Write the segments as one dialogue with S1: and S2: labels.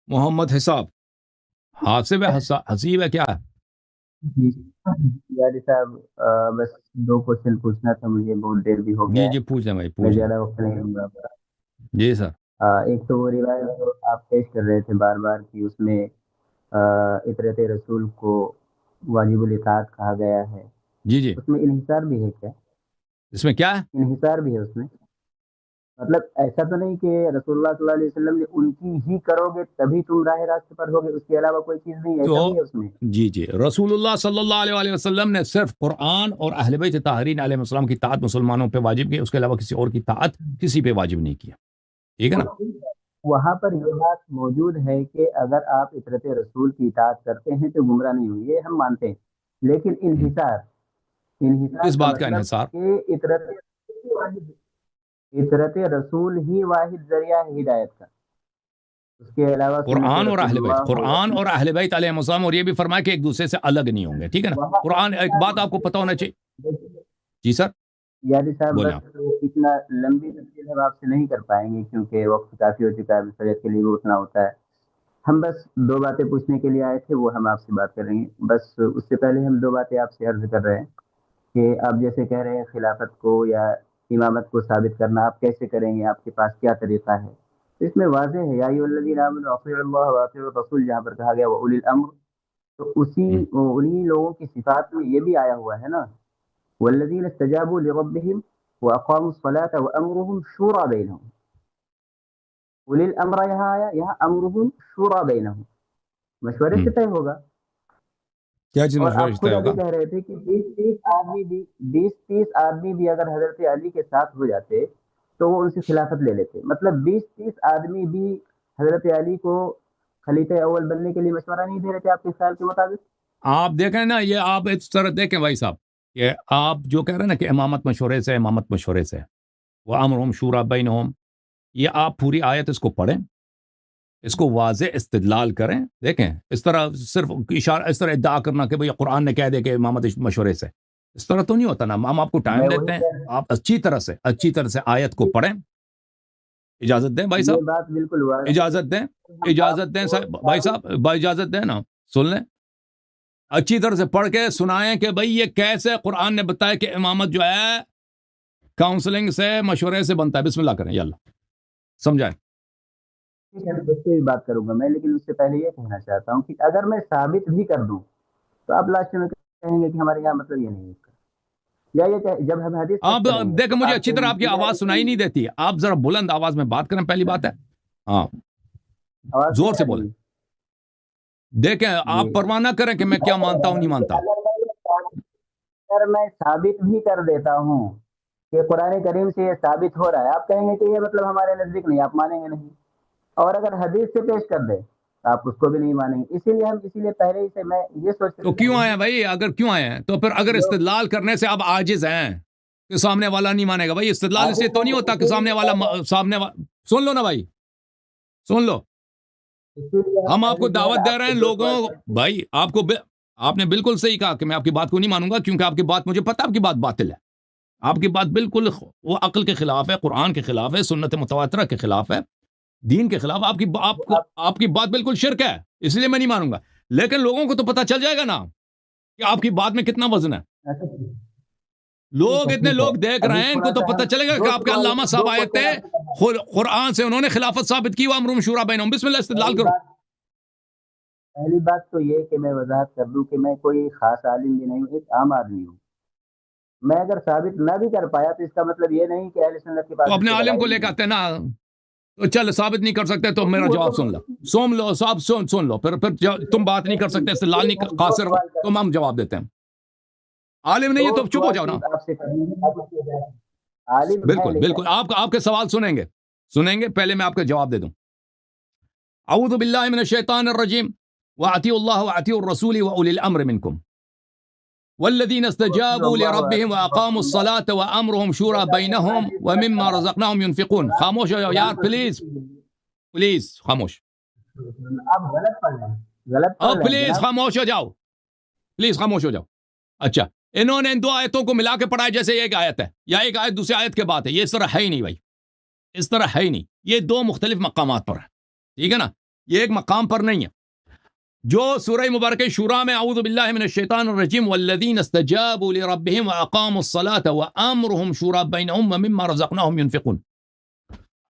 S1: محمد حساب حاسب ہے حسیب ہے کیا ہے؟
S2: جی یاری صاحب بس 2 کوشچن پوچھنا تھا مجھے، بہت دیر بھی ہو گیا
S1: جی
S2: ہے،
S1: جی پوچھ لیں بھائی
S2: میں
S1: پوچھ لیں.
S2: زیادہ وقت نہیں لوں گا.
S1: جی سر.
S2: ایک تو وہ روایت جو آپ پیش کر رہے تھے بار بار کہ اس میں اطرت رسول کو واجب الاطاعت کہا گیا ہے،
S1: جی جی
S2: اس میں انحصار بھی ہے کیا؟
S1: اس میں کیا ہے؟
S2: انحصار بھی ہے اس میں، مطلب ایسا تو نہیں کہ رسول اللہ صلی اللہ علیہ وسلم نے ان کی ہی کرو گے تبھی تم راہ راست پر ہوگے، اس کے علاوہ کوئی چیز نہیں، ایسا
S1: تو
S2: بھی ہے اس میں؟
S1: جی جی رسول اللہ صلی اللہ علیہ وسلم نے صرف قرآن اور اہل بیت طاہرین علیہ السلام کی طاعت مسلمانوں پہ واجب کی، اس کے علاوہ کسی اور کی طاعت کسی پہ واجب نہیں کیا. ٹھیک ہے نا؟
S2: وہاں پر یہ بات موجود ہے کہ اگر آپ اطرت رسول کی اطاعت کرتے ہیں تو گمراہ نہیں ہوں، یہ ہم مانتے ہیں، لیکن انحصار
S1: کس
S2: کا
S1: بات کا
S2: مطلب
S1: انحصار؟
S2: کہ اطرت رسول ہی واحد ذریعہ ہے ہدایت کا، اس کے علاوہ سنت
S1: قرآن اور
S2: رسول
S1: اہل بیت،
S2: اللہ ہو یا
S1: قرآن اور اہل بیت علیہ السلام، اور یہ بھی فرمایا کہ ایک دوسرے سے الگ نہیں ہوں گے. ٹھیک ہے نا؟ قرآن ایک بات آپ کو پتہ ہونا چاہیے. جی سر
S2: یادی صاحب
S1: بولیں آپ.
S2: بس اتنا لمبی تفصیل ہم آپ سے نہیں کر پائیں گے کیونکہ وقت کافی ہو چکا ہے، فجر کے لیے بھی اٹھنا ہوتا ہے. ہم بس 2 باتیں پوچھنے کے لیے آئے تھے، وہ ہم آپ سے بات کر رہے ہیں. بس اس سے پہلے ہم 2 باتیں آپ سے عرض کر رہے ہیں کہ آپ جیسے کہہ رہے ہیں خلافت کو یا امامت کو ثابت کرنا، آپ کیسے کریں گے، آپ کے پاس کیا طریقہ ہے؟ اس میں واضح ہے یا ایھا الذین آمنوا اطیعوا اللہ واطیعوا الرسول، جہاں پر کہا گیا واولی الامر، تو انہی لوگوں کی صفات میں یہ بھی آیا ہوا ہے نا، والذین استجابوا لربهم واقاموا الصلاة وامرهم شورى بینہم. اولی الامر یہاں آیا، یہاں امرهم شورى بینہم، مشورے سے طے ہوگا.
S1: کیا چیز
S2: اور
S1: مشورہ
S2: آپ
S1: طے
S2: خود ابھی
S1: ہوگا؟
S2: کہہ رہے تھے کہ 20-30 آدمی بھی اگر حضرت علی کے ساتھ ہو جاتے تو وہ ان سے خلافت لے لیتے، مطلب 20-30 آدمی بھی حضرت علی کو خلیفہ اول بننے کے لیے مشورہ نہیں دے رہے تھے آپ کے خیال کے مطابق؟
S1: آپ دیکھیں نا، یہ آپ اس طرح دیکھیں بھائی صاحب، کہ آپ جو کہہ رہے ہیں نا کہ امامت مشورے سے، امامت مشورے سے، وہ امرہم شورا بینہم، یہ آپ پوری آیت اس کو پڑھیں، اس کو واضح استدلال کریں. دیکھیں اس طرح صرف اشارہ، اس طرح ادعا کرنا کہ بھئی قرآن نے کہہ دے کہ امامت مشورے سے، اس طرح تو نہیں ہوتا نا. ہم آپ کو ٹائم
S2: میں
S1: دیتے
S2: وہی
S1: ہیں،
S2: کہہ
S1: آپ اچھی طرح سے آیت کو پڑھیں. اجازت دیں بھائی صاحب،
S2: یہ بات بالکل واضح ہے.
S1: اجازت دیں،
S2: ہم آپ
S1: اجازت دیں
S2: کو
S1: بھائی صاحب، بھائی اجازت دیں نا، سن لیں اچھی طرح سے پڑھ کے سنائیں کہ بھئی یہ کیسے قرآن نے بتایا کہ امامت جو ہے کاؤنسلنگ سے، مشورے سے بنتا ہے. بسم اللہ کریں، یاللہ سمجھائیں.
S2: اس سے بھی بات کروں گا میں، لیکن اس سے پہلے یہ کہنا چاہتا ہوں کہ اگر میں ثابت بھی کر دوں تو آپ لاسٹ میں کہیں گے کہ ہمارے یہاں مطلب یہ نہیں ہے، یا یہ کہ جب ہم حدیث پیش
S1: آپ
S2: کریں گے
S1: دیکھیں،
S2: تو
S1: مجھے
S2: آپ
S1: اچھی
S2: کہیں
S1: طرح
S2: گے
S1: آپ کی
S2: کہ
S1: آواز سنائی نہیں دیتی، آپ ذرا بلند آواز میں بات کریں، پہلی بات ہے. ہاں
S2: آواز
S1: زور
S2: نہیں
S1: سے
S2: آ
S1: بولیں.
S2: رہی؟
S1: دیکھیں
S2: جی
S1: آپ پرواہ نہ کریں کہ میں کیا مانتا ہوں نہیں مانتا.
S2: اگر میں ثابت بھی کر دیتا ہوں کہ قرآن کریم سے یہ ثابت ہو رہا ہے، آپ کہیں گے کہ یہ مطلب ہمارے نزدیک نہیں، آپ مانیں گے نہیں. اور اگر حدیث سے پیش کر دے تو آپ اس کو بھی نہیں مانیں گے. اسی لیے پہلے ہی سے میں یہ سوچ
S1: تو کیوں آئے ہیں بھائی؟ اگر کیوں آئے ہیں تو پھر اگر استدلال کرنے سے آپ عاجز ہیں کہ سامنے والا نہیں مانے گا، بھائی استدلال اس سے تو نہیں ہوتا کہ سامنے والا سن لو نا بھائی، سن لو. ہم آپ کو دعوت دے رہے ہیں لوگوں، بھائی آپ نے بالکل صحیح کہا کہ میں آپ کی بات کو نہیں مانوں گا، کیونکہ آپ کی بات مجھے پتہ، آپ کی بات باطل ہے، آپ کی بات بالکل وہ عقل کے خلاف ہے، قرآن کے خلاف ہے، سنت متواترہ کے خلاف ہے، دین کے خلاف. آپ کی بات بالکل شرک ہے، اس لیے میں نہیں مانوں گا. لیکن لوگوں کو تو پتہ چل جائے گا نا کہ آپ کی بات میں کتنا وزن ہے. اتنے
S2: ٹھیک ہے.
S1: لوگ دیکھ رہے
S2: ابھی
S1: ہیں، ان کو
S2: تھوڑا
S1: تو
S2: سا
S1: پتہ
S2: ہم
S1: چلے گا کہ
S2: دو
S1: آپ کے
S2: سوال
S1: علامہ صاحب
S2: دو
S1: آئے تھے،
S2: کوشچن آپ سے کریں.
S1: قرآن سے انہوں نے خلافت ثابت کی، وامرهم شورى بینہم. بسم اللہ استدلال کرو.
S2: پہلی بات تو یہ کہ میں وضاحت کر دوں کہ میں کوئی خاص عالم بھی نہیں ہوں، ایک عام آدمی ہوں. میں اگر ثابت نہ بھی کر پایا تو اس کا مطلب یہ نہیں کہ اہل سنت کے
S1: تو
S2: پاس اس
S1: اپنے
S2: سے
S1: عالم کو
S2: دلائل
S1: لے کے
S2: نہیں.
S1: آتے ہیں نا، تو چل ثابت نہیں کر سکتے تو میرا
S2: وہ
S1: جواب
S2: تو
S1: سن لو، صاحب سن لو، پھر تم بات نہیں کر سکتے، استدلال نہیں
S2: ہم دو
S1: قاصر ہو،
S2: سوال کر
S1: تم ہم جواب دیتے ہیں. عالم نہیں
S2: دو
S1: ہے تو چپ ہو
S2: سوال
S1: جاؤ نا.
S2: صرف آپ سے کریں گے. عالم ہے
S1: بالکل بالکل،
S2: لیکن
S1: آپ کے سوال سنیں گے، پہلے میں آپ کا جواب دے دوں. اعوذ باللہ من الشیطان الرجیم، واطیعوا اللہ واطیعوا الرسول واولی الامر منکم والذین استجابوا لربهم واقاموا الصلاة وامرهم شورى بینہم ومما رزقناهم ينفقون. خاموش ہو جاؤ یار، پلیز خاموش.
S2: آپ غلط پڑھ رہے ہیں، غلط پڑھ رہے ہیں
S1: پلیز
S2: جناب.
S1: خاموش ہو جاؤ، پلیز خاموش ہو جاؤ. اچھا، انہوں نے ان دو آیتوں کو ملا کے پڑھا ہے جیسے ایک آیت ہے، یا ایک آیت دوسری آیت کے بعد ہے. یہ اس طرح ہے ہی نہیں بھائی، اس طرح ہے ہی نہیں. یہ دو مختلف مقامات پر ہے. ٹھیک ہے نا؟ یہ ایک مقام پر نہیں ہے. جو سورہ مبارک شورا میں اعوذ باللہ من الشیطان الرجیم والذین استجابوا لربهم واقاموا الصلاة وامرهم شورا بینہم ومما رزقناہم ينفقون.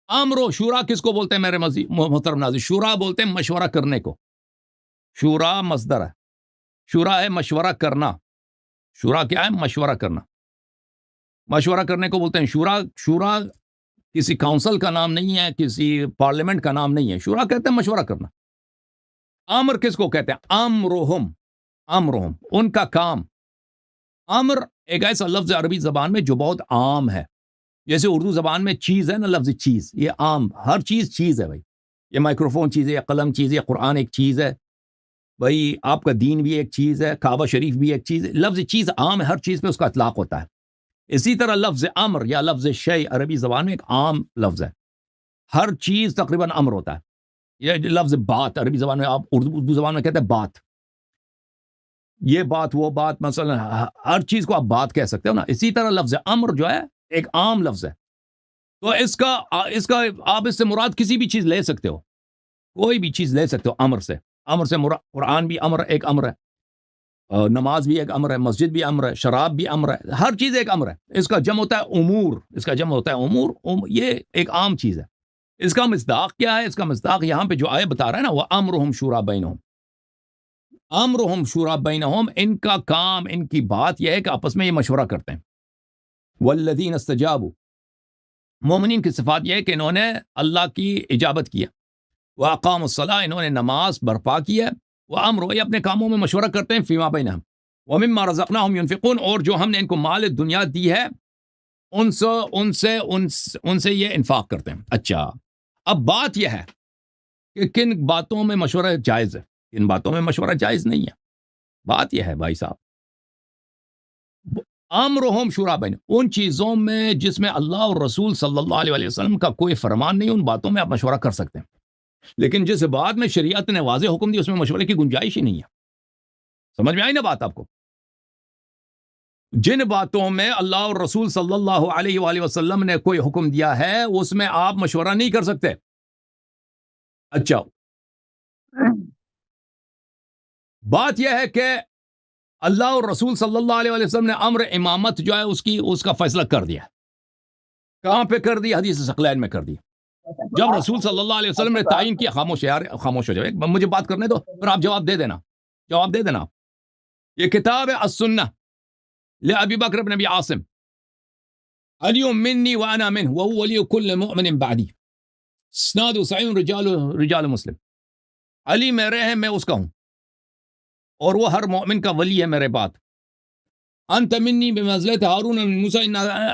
S1: امر و شورا کس کو بولتے ہیں میرے محترم ناظرین؟ شورا بولتے ہیں مشورہ کرنے کو. شورا مصدر ہے، شورا ہے مشورہ کرنا. شورا کیا ہے؟ مشورہ کرنا. مشورہ کرنے کو بولتے ہیں شورا. شورا کسی کاؤنسل کا نام نہیں ہے، کسی پارلیمنٹ کا نام نہیں ہے. شورا کہتے ہیں مشورہ کرنا. امر کس کو کہتے ہیں؟ امرہم. امرہم ان کا کام. امر ایک ایسا لفظ ہے عربی زبان میں جو بہت عام ہے. جیسے اردو زبان میں چیز ہے نا، لفظ چیز، یہ عام، ہر چیز چیز ہے بھائی. یہ مائکروفون چیز ہے، یا قلم چیز ہے، یا قرآن ایک چیز ہے بھائی، آپ کا دین بھی ایک چیز ہے، کعبہ شریف بھی ایک چیز ہے. لفظ چیز عام ہے، ہر چیز پہ اس کا اطلاق ہوتا ہے. اسی طرح لفظ امر یا لفظ شیء عربی زبان میں ایک عام لفظ ہے. ہر چیز تقریباً امر ہوتا ہے. یہ لفظ بات عربی زبان میں، آپ اردو زبان میں کہتے ہیں بات. یہ بات، وہ بات، مثلا ہر چیز کو آپ بات کہہ سکتے ہو نا. اسی طرح لفظ امر جو ہے ایک عام لفظ ہے. تو اس کا آپ اس سے مراد کسی بھی چیز لے سکتے ہو، کوئی بھی چیز لے سکتے ہو امر سے. امر سے مراد قرآن بھی امر، ایک امر ہے. نماز بھی ایک امر ہے، مسجد بھی امر ہے، شراب بھی امر ہے. ہر چیز ایک امر ہے. اس کا جمع ہوتا ہے امور. اس کا جمع ہوتا ہے امور. یہ ایک عام چیز ہے. اس کا مصداق کیا ہے؟ اس کا مصداق یہاں پہ جو آیت بتا رہا ہے نا، وہ امرہم شورا بینہم. امرہم شورا بینہم، ان کا کام، ان کی بات یہ ہے کہ آپس میں یہ مشورہ کرتے ہیں. والذین استجابوا، مومنین کی صفات یہ ہے کہ انہوں نے اللہ کی اجابت کیا. واقاموا الصلاۃ، انہوں نے نماز برپا کیا. وامروا، یہ اپنے کاموں میں مشورہ کرتے ہیں. فیما بینہم ومما رزقناہم ينفقون، اور جو ہم نے ان کو مال دنیا دی ہے ان سے یہ انفاق کرتے ہیں. اچھا، اب بات یہ ہے کہ کن باتوں میں مشورہ جائز ہے، کن باتوں میں مشورہ جائز نہیں ہے. بات یہ ہے بھائی صاحب، امرہم شورا بین، ان چیزوں میں جس میں اللہ اور رسول صلی اللہ علیہ وسلم کا کوئی فرمان نہیں، ان باتوں میں آپ مشورہ کر سکتے ہیں. لیکن جس بات میں شریعت نے واضح حکم دی، اس میں مشورے کی گنجائش ہی نہیں ہے. سمجھ میں آئی نا بات آپ کو؟ جن باتوں میں اللہ اور رسول صلی اللہ علیہ وآلہ وسلم نے کوئی حکم دیا ہے، اس میں آپ مشورہ نہیں کر سکتے. اچھا، بات یہ ہے کہ اللہ اور رسول صلی اللہ علیہ وسلم نے امر امامت جو ہے اس کا فیصلہ کر دیا. کہاں پہ کر دیا؟ حدیث ثقلین میں کر دیا. جب رسول صلی اللہ علیہ وسلم نے تعین کیا، خاموش یار، خاموش ہو جائے، مجھے بات کرنے دو، پھر آپ جواب دے دینا. جواب دے دینا. یہ کتاب ہے السنہ لأبی بکر بن ابی عاصم، علی منی وانا منہ وهو ولی کل مؤمن بعدی، اسناد صحیح، رجال مسلم. علی میرے ہیں، میں اس کا ہوں، اور وہ ہر مومن کا ولی ہے میرے بعد. انت منی بمنزلت ہارون من موسیٰ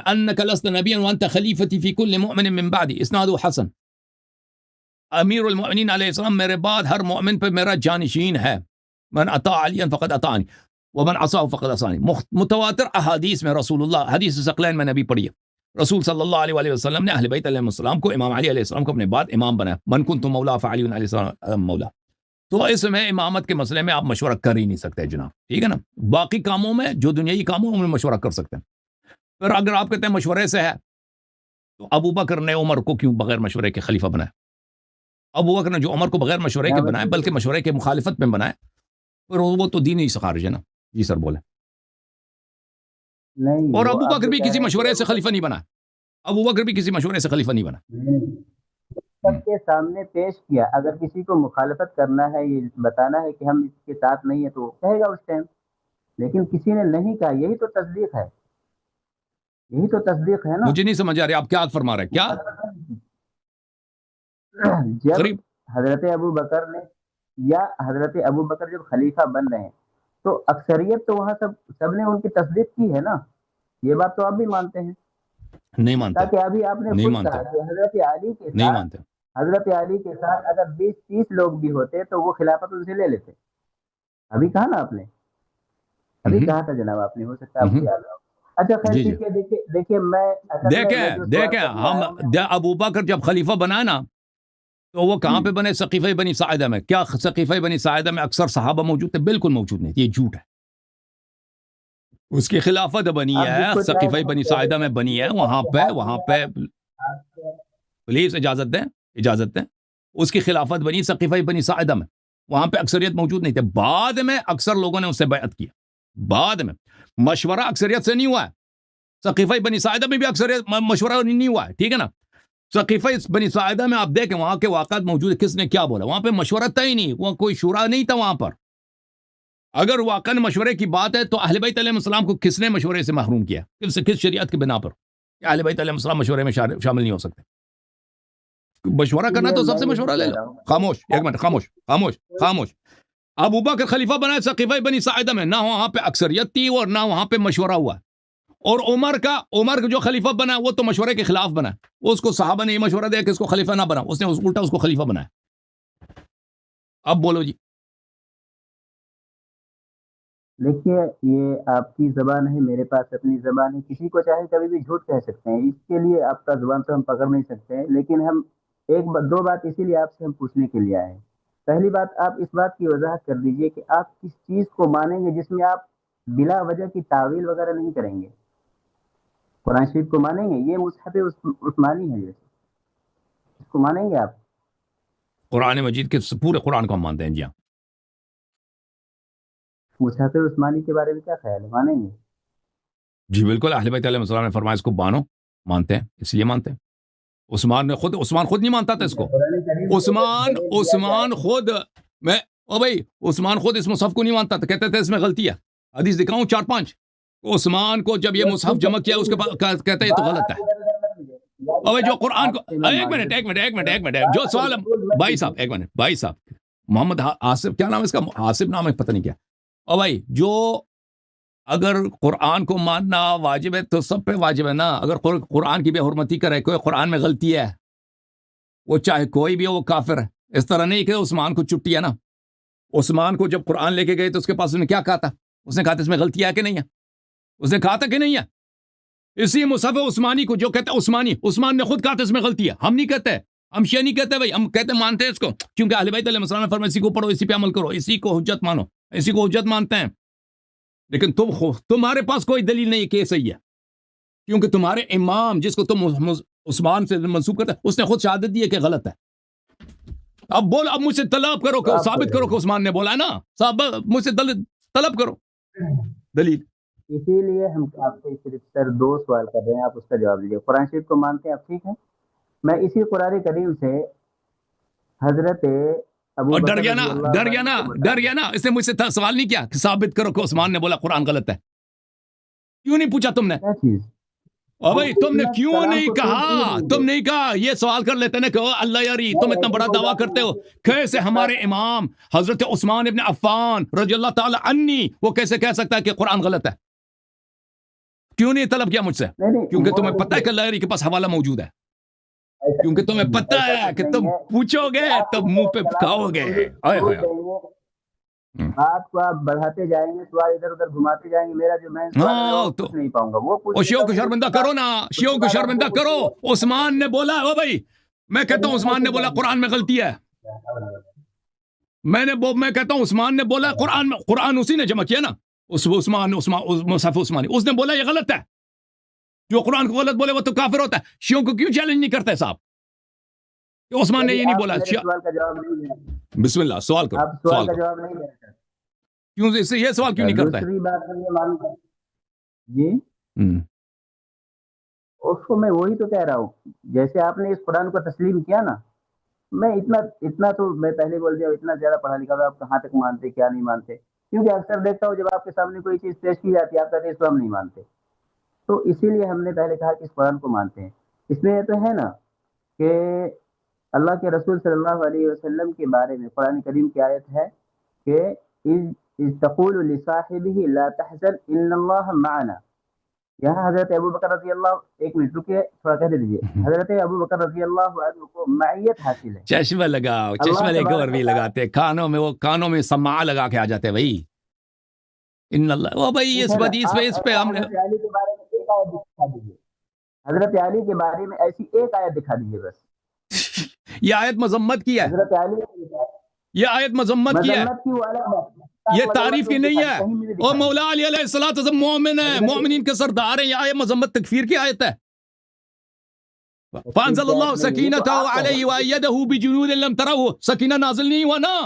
S1: انک لست نبیا وانت خلیفتی فی کل مؤمن من بعدی، اسناد حسن. امیر المؤمنین علیہ السلام میرے بعد ہر مومن پہ میرا جانشین ہے. من اطاع علیا فقد اطاعنی ومن عصاه فقد عصانی. متواتر احادیث میں رسول اللہ، حدیث ثقلین میں نبی پڑھی ہے، رسول صلی اللہ علیہ وسلم نے اہل بیت علیہ السلام کو، امام علی علیہ السلام کو اپنے بعد امام بنایا. من کنت مولا فعلی علیہ السلام مولا. تو اس میں امامت کے مسئلے میں آپ مشورہ کر ہی نہیں سکتے جناب، ٹھیک ہے نا. باقی کاموں میں، جو دنیائی کاموں میں مشورہ کر سکتے ہیں. پھر اگر آپ کہتے ہیں مشورے سے ہے، تو ابو بکر نے عمر کو کیوں بغیر مشورے کے خلیفہ بنایا؟ ابو بکر نے جو عمر کو بغیر مشورے کے بنایا، بلکہ مشورے کے مخالفت میں بنایا، پھر وہ تو دین ہی خارج ہے نا. جی سر بولے.
S2: نہیں،
S1: اور ابو بکر بھی کسی مشورے سے خلیفہ نہیں بنا. ابو بکر بھی کسی مشورے سے خلیفہ نہیں بنا.
S2: سب کے سامنے پیش کیا. اگر کسی کو مخالفت کرنا ہے، یہ بتانا ہے کہ ہم اس کے ساتھ نہیں ہیں، تو وہ کہے گا اس ٹائم. لیکن کسی نے نہیں کہا. یہی تو تصدیق ہے، یہی تو تصدیق ہے نا.
S1: مجھے نہیں سمجھ آ رہی آپ کیا فرما رہے ہیں. کیا
S2: جب
S1: غریب
S2: حضرت ابو بکر نے، یا حضرت ابو بکر جب خلیفہ بن رہے ہیں، تو اکثریت تو وہاں سب نے ان کی تصدیق کی ہے نا. یہ بات تو آپ بھی مانتے ہیں.
S1: نہیں مانتے،
S2: تاکہ ابھی آپ نے
S1: نہیں
S2: خود
S1: مانتے،
S2: کہا کہ حضرت علی کے
S1: نہیں
S2: ساتھ،
S1: مانتے.
S2: حضرت علی کے ساتھ اگر 20-30 لوگ بھی ہوتے تو وہ خلافت ان سے لے لیتے. ابھی کہا نا آپ نے، ابھی کہا تھا جناب آپ نے، ہو سکتا ہے آپ کو یاد ہو. اچھا خیر
S1: جی جی،
S2: ٹھیک ہے. دیکھیے میں اصل میں جو
S1: دیکھیں
S2: سوال
S1: ہم ابو بکر جب خلیفہ بنا نا، تو وہ کہاں پہ بنے؟ سقیفہ بنی ساعدہ میں. کیا سقیفہ بنی ساعدہ میں اکثر صحابہ موجود تھے؟ بالکل موجود نہیں. یہ جھوٹ ہے. اس کی خلافت بنی
S2: آپ
S1: ہے،
S2: جس کو چاہیں
S1: سقیفہ بنی ساعدہ میں بنی ہے. وہاں پہ
S2: آپ
S1: پلیز اجازت دیں، اجازت دیں. اس کی خلافت بنی ثقیفہ بنی ساعدہ میں، وہاں پہ اکثریت موجود نہیں تھے، بعد میں اکثر لوگوں نے اس سے بیعت کیا، بعد میں مشورہ اکثریت سے نہیں ہوا ہے، ثقیفہ بنی ساعدہ میں بھی اکثریت مشورہ نہیں ہوا ہے، ٹھیک ہے نا، ثقیفہ بنی ساعدہ میں آپ دیکھیں وہاں کے واقعات موجود ہے، کس نے کیا بولا، وہاں پہ مشورہ تھا ہی نہیں، وہاں کوئی شورا نہیں تھا وہاں پر، اگر واقعا مشورے کی بات ہے تو اہل بیت علیہ السلام کو کس نے مشورے سے محروم کیا، کس شریعت کی بنا پر، اہل بیت علیہ السلام مشورے میں شامل نہیں ہو سکتے، مشورہ کرنا تو سب سے مشورہ لے لو، خاموش ایک منٹ، خاموش خاموش خاموش، ابو بکر خلیفہ بنائے ثقیفہ بنی ساعدہ میں، نہ وہاں پہ اکثریت تھی اور نہ وہاں پہ مشورہ ہوا، اور عمر کا جو خلیفہ بنا وہ تو مشورے کے خلاف بنا، اس کو صحابہ نے یہ مشورہ دیا کہ اس کو خلیفہ نہ بنا، اس نے الٹا اس کو خلیفہ بنایا، اب بولو جی۔
S2: دیکھیے یہ آپ کی زبان ہے، میرے پاس اپنی زبان ہے، کسی کو چاہے کبھی بھی جھوٹ کہہ سکتے ہیں، اس کے لیے آپ کا زبان تو ہم پکڑ نہیں سکتے، لیکن ہم دو بات اسی لیے آپ سے ہم پوچھنے کے لیے آئے ہیں۔ پہلی بات، آپ اس بات کی وضاحت کر دیجئے کہ آپ کس چیز کو مانیں گے جس میں آپ بلا وجہ کی تعویل وغیرہ نہیں کریں گے؟ قرآن شریف کو مانیں گے؟ یہ مصحف عثمانی ہے، جیسے اس کو مانیں گے آپ؟
S1: قرآن مجید کے پورے قرآن کو ہم مانتے ہیں جی ہاں۔
S2: مصحف عثمانی کے بارے میں کیا خیال ہے، مانیں گے؟
S1: جی بالکل، اہل بیت علیہ السلام نے فرمایا اس کو مانو، مانتے ہیں، اس لیے مانتے ہیں۔ عثمان خود نہیں مانتا تھا اس کو، عثمان خود میں عثمان خود اس مصحف کو نہیں مانتا تھا، کہتے تھے اس میں غلطی ہے، حدیث دکھاؤں 4-5، عثمان کو جب یہ مصحف جمع کیا اس کے بعد کہتے ہیں یہ تو غلط ہے، جو قرآن کو ایک منٹ جو سوال بھائی صاحب محمد آصف، کیا نام ہے اس کا، آصف نام ہے، پتہ نہیں کیا، اور بھائی جو اگر قرآن کو ماننا واجب ہے تو سب پہ واجب ہے نا، اگر قرآن کی بے حرمتی کرے، کوئی قرآن میں غلطی ہے، وہ چاہے کوئی بھی ہو، وہ کافر ہے، اس طرح نہیں کہ عثمان کو چٹی ہے نا، عثمان کو جب قرآن لے کے گئے تو اس کے پاس نے کیا کہا تھا، اس نے کہا تھا اس میں غلطی ہے کہ نہیں ہے، اس نے کہا تھا کہ نہیں ہے، اسی مصحف عثمانی کو جو کہتا ہے عثمان نے خود کہا تھا اس میں غلطی ہے، ہم نہیں کہتے، ہم شیعہ نہیں کہتے بھائی، ہم کہتے مانتے ہیں اس کو، کیونکہ اہل بیت علیہ السلام نے فرمایا اسی کو پڑھو، اسی پہ عمل کرو، اسی کو حجت مانو، اسی کو حجت مانتے ہیں، لیکن تمہارے پاس کوئی دلیل نہیں کہ یہ صحیح ہے، کیونکہ تمہارے امام جس کو تم عثمان سے منسوب کرتے اس نے خود شہادت دی ہے کہ غلط ہے، اب مجھ سے طلب کرو کہ ثابت کرو کہ عثمان نے بولا ہے نا، مجھ سے طلب کرو دلیل۔
S2: اسی لیے ہم آپ سے صرف سر 2 سوال کر رہے ہیں، آپ اس کا جواب دیجیے۔ قرآن شریف کو مانتے ہیں آپ؟ ٹھیک ہے، میں اسی قرآن کریم سے حضرت ابو
S1: اور
S2: بکر
S1: ڈر گیا نا، اس نے مجھ سے سوال نہیں کیا کہ ثابت کرو کہ عثمان نے بولا قرآن غلط ہے، کیوں نہیں پوچھا تم نے؟
S2: کیا چیز؟
S1: اور بھائی تم نے کیوں نہیں کہا یہ سوال کر لیتے نا کہ اللہ یاری تم اتنا بڑا دعویٰ کرتے ہو، کیسے ہمارے امام حضرت عثمان ابن عفان رضی اللہ تعالی عنہ وہ کیسے کہہ سکتا ہے کہ قرآن غلط ہے؟ کیوں نہیں طلب کیا مجھ سے؟ کیونکہ تمہیں پتہ ہے کہ اللہ یاری کے پاس حوالہ موجود ہے، کیونکہ تمہیں پتہ ہے کہ تم پوچھو گے تب منہ پہ کھاؤ گے،
S2: بات کو آپ بڑھاتے جائیں گے، سوال ادھر ادھر گھماتے جائیں گے، میرا جو میں کچھ نہیں پاؤں گا، وہ
S1: شیعوں کو شرمندہ کرو نا، شیعوں کو شرمندہ کرو، عثمان نے بولا، او بھائی میں کہتا ہوں عثمان نے بولا قرآن میں غلطی ہے، میں کہتا ہوں عثمان نے بولا قرآن اسی نے جمع کیا نا، مصحف عثمانی، اس نے بولا یہ غلط ہے، جو قرآن کو غلط بولے وہ تو کافر ہوتا ہے، شیعوں کو کیوں چیلنج نہیں کرتے صاحب کہ عثمان نے یہ نہیں بولا؟ بسم اللہ سوال کرو،
S2: سوال کا جواب نہیں دینا،
S1: کیوں یہ سوال کیوں نہیں کرتا ہے؟
S2: دوسری بات یہ معلوم ہے جی، اس کو میں وہی تو کہہ رہا ہوں، جیسے آپ نے اس قرآن کو تسلیم کیا نا، میں اتنا تو میں پہلے بول دیا، اتنا زیادہ پڑھا لکھا ہوں، آپ کہاں تک مانتے کیا نہیں مانتے، کیونکہ اکثر دیکھتا ہوں جب آپ کے سامنے کوئی چیز پیش کی جاتی ہے آپ کہتے ہیں اس کو ہم نہیں مانتے، تو اسی لیے ہم نے پہلے کہا کہ اس قرآن کو مانتے ہیں۔ اس میں یہ تو ہے نا کہ اللہ کے رسول صلی اللہ علیہ وسلم کے بارے میں قرآن کریم کی آیت ہے کہ اذ تقول لصاحبہ لا تحزن ان اللہ معنا، یہاں حضرت ابو بکر رضی اللہ، ایک منٹ رکیے تھوڑا کہہ دیجیے، حضرت ابو بکر رضی اللہ عنہ کو معیت حاصل ہے،
S1: چشمہ لگاؤ، چشمہ لے کے اور بھی لگاتے، کانوں میں سماع لگا کے آ جاتے ہیں بھائی، ان اللہ، وہ بھائی اس پہ ہم نے
S2: حضرت علی کے بارے میں ایک آیت دکھا دیجیے، حضرت علی کے بارے میں ایسی ایک آیت دکھا دیجیے بس،
S1: یہ آیت مذمت کی ہے،
S2: حضرت علی
S1: یہ آیت مذمت کی ہے،
S2: کی والا
S1: یہ تعریف کی نہیں ہے، اور مولا علی علیہ الصلوۃ والسلام مومن ہے، مومنین کے سردار ہیں، یہ آیت مذمت تکفیر کی آیت ہے، فانزل اللہ سکینتہ علیہ وایدہ بجنود لم تروہ، سکینہ نازل نہیں ہوا نا؟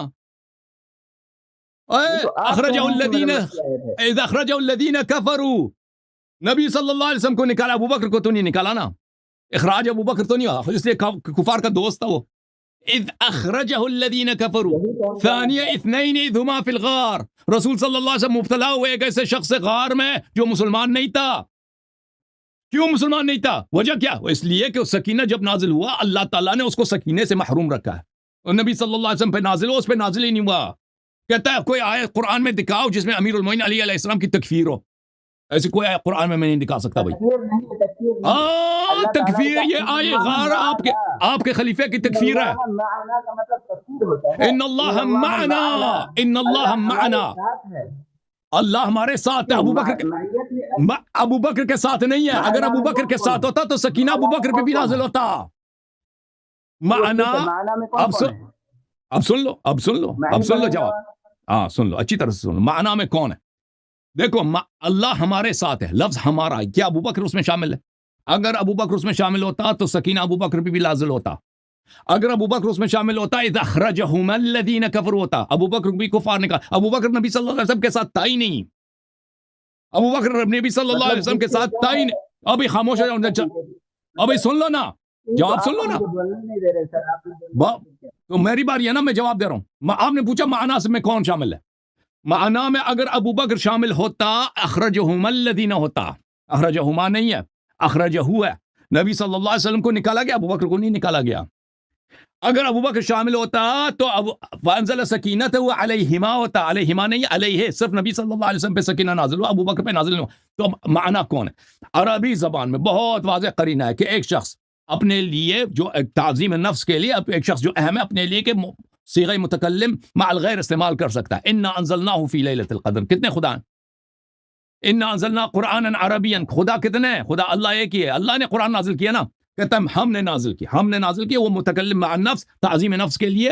S1: اخرجہ الذین اذ اخرجہ الذین کفروا، نبی صلی اللہ علیہ وسلم کو نکالا، ابو بکر کو تو نہیں نکالا نا، اخراج ابو بکر تو نہیں ہوا، اس لیے کفار کا دوست تھا وہ. اذ اخرجہ الذین کفروا ثانی اثنین اذ ہما فی الغار، رسول صلی اللہ علیہ وسلم مبتلا ہوئے ایک ایسے شخص غار میں جو مسلمان نہیں تھا. کیوں مسلمان نہیں تھا؟ وجہ کیا؟ اس لیے کہ سکینہ جب نازل ہوا اللہ تعالیٰ نے اس کو سکینے سے محروم رکھا ہے، اور نبی صلی اللہ علیہ وسلم پہ نازل ہو، اس پہ نازل ہی نہیں ہوا. کہتا ہے کوئی آیت قرآن میں دکھاؤ جس میں امیر المومنین علی علیہ السلام کی تکفیر ہو. ایسی کوئی آیت قرآن میں نہیں دکھا سکتا بھائی. تکفیر یہ آئے غار آپ کے خلیفے کی تکفیر ہے. ان اللہ معنا، ان اللہ معنا، اللہ ہمارے ساتھ ہے. ابو بکر کے ساتھ نہیں ہے. اگر ابو بکر کے ساتھ ہوتا تو سکینہ ابو بکر پہ بھی نازل ہوتا. معنا اب سن لو جواب. ہاں سن لو اچھی طرح سے سن لو. معنا میں کون ہے؟ دیکھو اللہ ہمارے ساتھ ہے، لفظ ہمارا ہے. کیا ابو بکر اس میں شامل ہے؟ اگر ابو بکر اس میں شامل ہوتا تو سکینہ ابو بکر پہ بھی نازل ہوتا. اگر ابو بکر اس میں شامل ہوتا اذ اخرجہم الذین کفروا ہوتا. ابو بکر بھی کفار نے کہا. ابو بکر نبی صلی اللہ علیہ وسلم کے ساتھ تھا ہی نہیں. ابو بکر نبی صلی اللہ علیہ وسلم کے ساتھ تھا ہی نہیں. ابھی خاموش ہو جاؤ، ابھی سن لو نا، جواب سن لو نا. تو میری باری ہے نا، میں جواب دے رہا ہوں. آپ نے پوچھا معنا میں کون شامل ہے. معنا میں اگر ابو بکر شامل ہوتا اخرجہم الذین ہوتا. اخرجہما نہیں ہے، اخرجہ ہے. نبی صلی اللہ علیہ وسلم کو نکالا گیا، ابو بکر کو نہیں نکالا گیا. اگر ابو بکر شامل ہوتا تو فانزل سکینتہ علیہما ہوتا. علیہما نہیں، علیہ، صرف نبی صلی اللہ علیہ وسلم پہ سکینہ نازل ہوا، ابو بکر پہ نازل نہیں ہوا. تو معنی کون ہے؟ عربی زبان میں بہت واضح قرینہ ہے کہ ایک شخص اپنے لیے جو ایک تعظیم نفس کے لیے، ایک شخص جو اہم ہے اپنے لیے کہ صیغہ متکلم مع الغیر استعمال کر سکتا ہے. انا انزلناہ فی لیلۃ القدر. کتنے خدا ہیں؟ انا انزلنا قرآنا عربیا. خدا کتنے ہیں؟ خدا اللہ ایک ہی ہے. اللہ نے قرآن نازل کیا نا، کہتا ہے ہم نے نازل کیا. وہ متکلم مع النفس، تعظیم نفس کے لیے،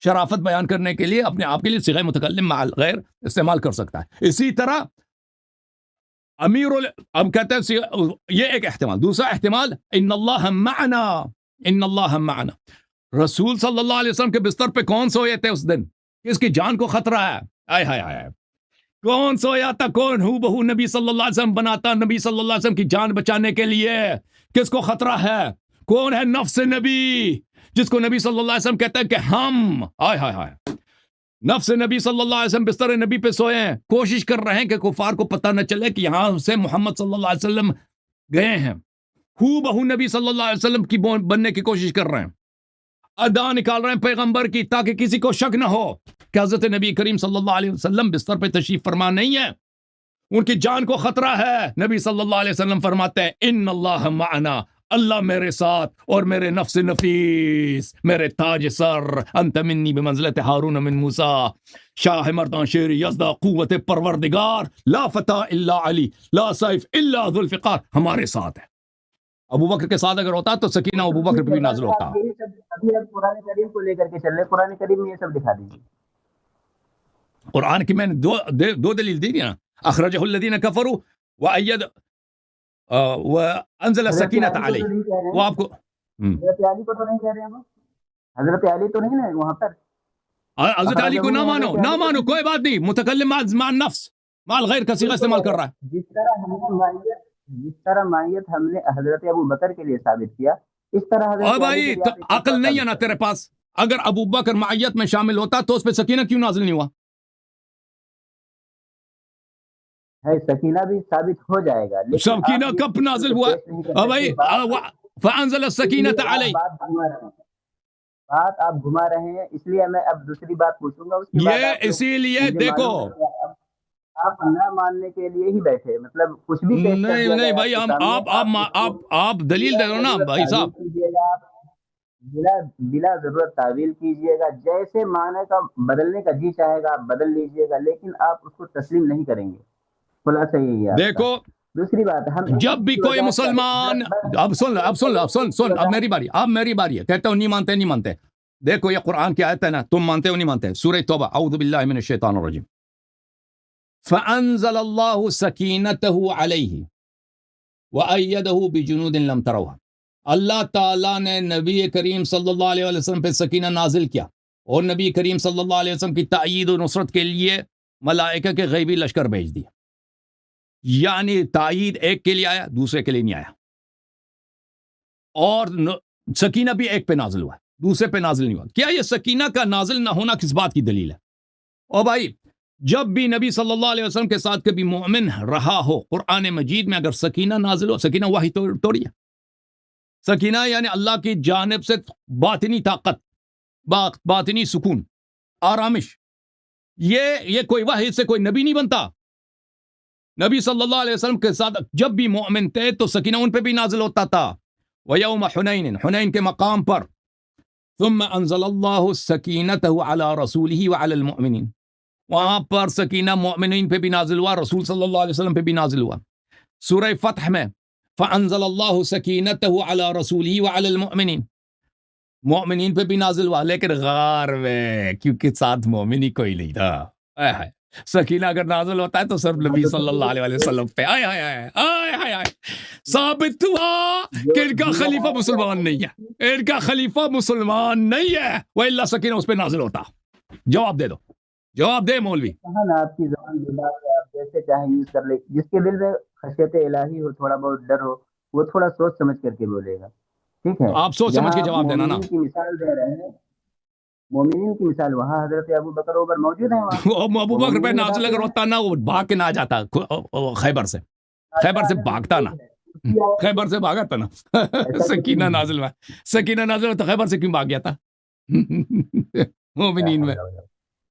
S1: شرافت بیان کرنے کے لیے، اپنے آپ کے لیے صیغہ متکلم مع الغیر استعمال کر سکتا ہے. اسی طرح اب کہتے ہیں یہ ایک احتمال. دوسرا احتمال ان اللہ معنا، ان اللہ معنا. رسول صلی اللہ علیہ وسلم کے بستر پہ کون سوئے تھے اس دن؟ کس کی جان کو خطرہ ہے؟ آئے ہائے ہائے، کون سویا تھا؟ کون ہو بہو نبی صلی اللہ علیہ وسلم بناتا نبی صلی اللہ علیہ وسلم کی جان بچانے کے لیے. کس کو خطرہ ہے؟ کون ہے؟ نفس نبی، جس کو نبی صلی اللہ علیہ وسلم کہتا ہے کہ ہم، آئے ہائے ہائے، نفس نبی صلی اللہ علیہ وسلم بستر نبی پہ سوئے ہیں، کوشش کر رہے ہیں کہ کفار کو پتہ نہ چلے کہ یہاں سے محمد صلی اللہ علیہ وسلم گئے ہیں. ہو بہو نبی صلی اللہ علیہ وسلم کی بننے کی کوشش کر رہے ہیں، ادا نکال رہے ہیں پیغمبر کی، تاکہ کسی کو شک نہ ہو کہ حضرت نبی کریم صلی اللہ علیہ وسلم بستر پہ تشریف فرما نہیں ہے، ان کی جان کو خطرہ ہے. نبی صلی اللہ علیہ وسلم فرماتے ہیں ان اللہ معنا، اللہ میرے ساتھ، اور میرے نفس نفیس، میرے تاج سر، انت منی بمنزلت ہارون من موسیٰ، شاہ مردان شیر یزدہ، قوت پروردگار، لا فتح الا علی، لا سیف الا ذوالفقار، ہمارے ساتھ ہے. ابو بکر کے ساتھ اگر ہوتا تو سکینہ ابو بکر پہ بھی نازل ہوتا.
S2: ابھی اب قرآن کریم کو لے کر کے چل رہے، قرآن کریم میں یہ سب دکھا دیجیے.
S1: قرآن کی میں نے دو دلیل دی نا، اخرجہ الذین کفروا وأید وانزل السکینۃ علیہ. وہ آپ کو
S2: حضرت علی کو تو نہیں کہہ رہے ہیں، حضرت علی تو نہیں نا وہاں پر.
S1: حضرت علی کو نہ مانو کوئی بات نہیں، متکلم مع النفس مع الغیر کا صیغہ استعمال کر رہا ہے.
S2: جس طرح مائیت ہم نے حضرت ابو بکر کے لیے ثابت کیا، اس طرح
S1: اور بھائی عقل نہیں ہے نا تیرے پاس. اگر ابو بکر معیت میں شامل ہوتا تو اس پہ سکینہ کیوں نازل نہیں ہوا؟
S2: ہے سکینہ بھی ثابت ہو جائے گا.
S1: سکینہ کب نازل ہوا؟ اور بھائی فانزل السکینۃ علیہ،
S2: بات آپ گھما رہے ہیں، اس لیے میں اب دوسری بات پوچھوں گا.
S1: یہ اسی لیے دیکھو
S2: آپ نہ ماننے کے لیے ہی بیٹھے، مطلب کچھ بھی
S1: نہیں بھائی، آپ دلیل دے دو نا بھائی صاحب.
S2: بلا ضرورت تعویل کیجئے گا، جیسے معنی کا بدلنے کا جی چاہے گا آپ بدل لیجئے گا، لیکن آپ اس کو تسلیم نہیں کریں گے. خلاصہ یہی ہے.
S1: دیکھو
S2: دوسری بات، ہم
S1: جب بھی کوئی مسلمان، اب سن اب میری باری ہے. کہتا ہوں نہیں مانتے. دیکھو یہ قرآن کی آیت ہے نا، تم مانتے ہو نہیں مانتے. سورہ توبہ، اعوذ باللہ من الشیطان الرجیم. فانزل اللہ سکینتہ علیہ وأیدہ بجنود لم تروها. اللہ تعالیٰ نے نبی کریم صلی اللہ علیہ وسلم پہ سکینہ نازل کیا اور نبی کریم صلی اللہ علیہ وسلم کی تائید و نصرت کے لیے ملائکہ کے غیبی لشکر بھیج دیا. یعنی تائید ایک کے لیے آیا، دوسرے کے لیے نہیں آیا. اور سکینہ بھی ایک پہ نازل ہوا، دوسرے پہ نازل نہیں ہوا. کیا یہ سکینہ کا نازل نہ ہونا کس بات کی دلیل ہے؟ اور بھائی جب بھی نبی صلی اللہ علیہ وسلم کے ساتھ کبھی مومن رہا ہو، قرآن مجید میں اگر سکینہ نازل ہو، سکینہ وحی توڑی ہے. سکینہ یعنی اللہ کی جانب سے باطنی طاقت، باطنی سکون، آرامش. یہ کوئی وحی سے کوئی نبی نہیں بنتا. نبی صلی اللہ علیہ وسلم کے ساتھ جب بھی مومن تھے تو سکینہ ان پہ بھی نازل ہوتا تھا. وَيَوْمَ حُنَيْنٍ، حنین کے مقام پر، ثُمَّ أَنزَلَ اللَّهُ سَكِينَتَهُ عَلَى رَسُولِهِ وَعَلَى الْمُؤْمِنِينَ. وہاں پر سکینہ مؤمنین پہ بھی نازل ہوا، رسول صلی اللہ علیہ وسلم پہ بھی نازل ہوا. سورہ فتح میں فَأَنزَلَ اللَّهُ سَكِينَتَهُ عَلَى رَسُولِهِ وَعَلَى الْمُؤْمِنِينَ، مؤمنین پہ بھی نازل ہوا، لیکن غار میں، کیونکہ ساتھ مومن ہی کوئی نہیں تھا. سکینہ اگر نازل ہوتا ہے تو صرف نبی صلی اللہ علیہ وسلم پہ. ثابت ہوا کہ ان کا خلیفہ مسلمان نہیں ہے، ان کا خلیفہ مسلمان نہیں ہے، وَإِلَّا سکینہ اس پہ نازل ہوتا. جواب دے دو، جواب دے مولوی.
S2: آپ کی زبان زبان ہے، آپ جیسے چاہیں یوز کر لیں. جس کے دل میں خشیت الہی ہو، تھوڑا بہت ڈر ہو، وہ تھوڑا سوچ سمجھ کر کے بولے گا. ٹھیک ہے،
S1: آپ سوچ سمجھ کے جواب دینا نا.
S2: مومنین کی مثال دے رہے ہیں، مومنین کی مثال وہاں حضرت ابو بکر عمر موجود ہیں وہاں.
S1: وہ ابو بکر پہ نازل اگر ہوتا نا، وہ بھاگ کے نہ جاتا خیبر سے، خیبر سے بھاگتا نا، خیبر سے بھاگا تھا نا. سکینہ نازل ہوا، سکینہ نازل ہوا تو خیبر سے کیوں بھاگ گیا تھا مومنین میں؟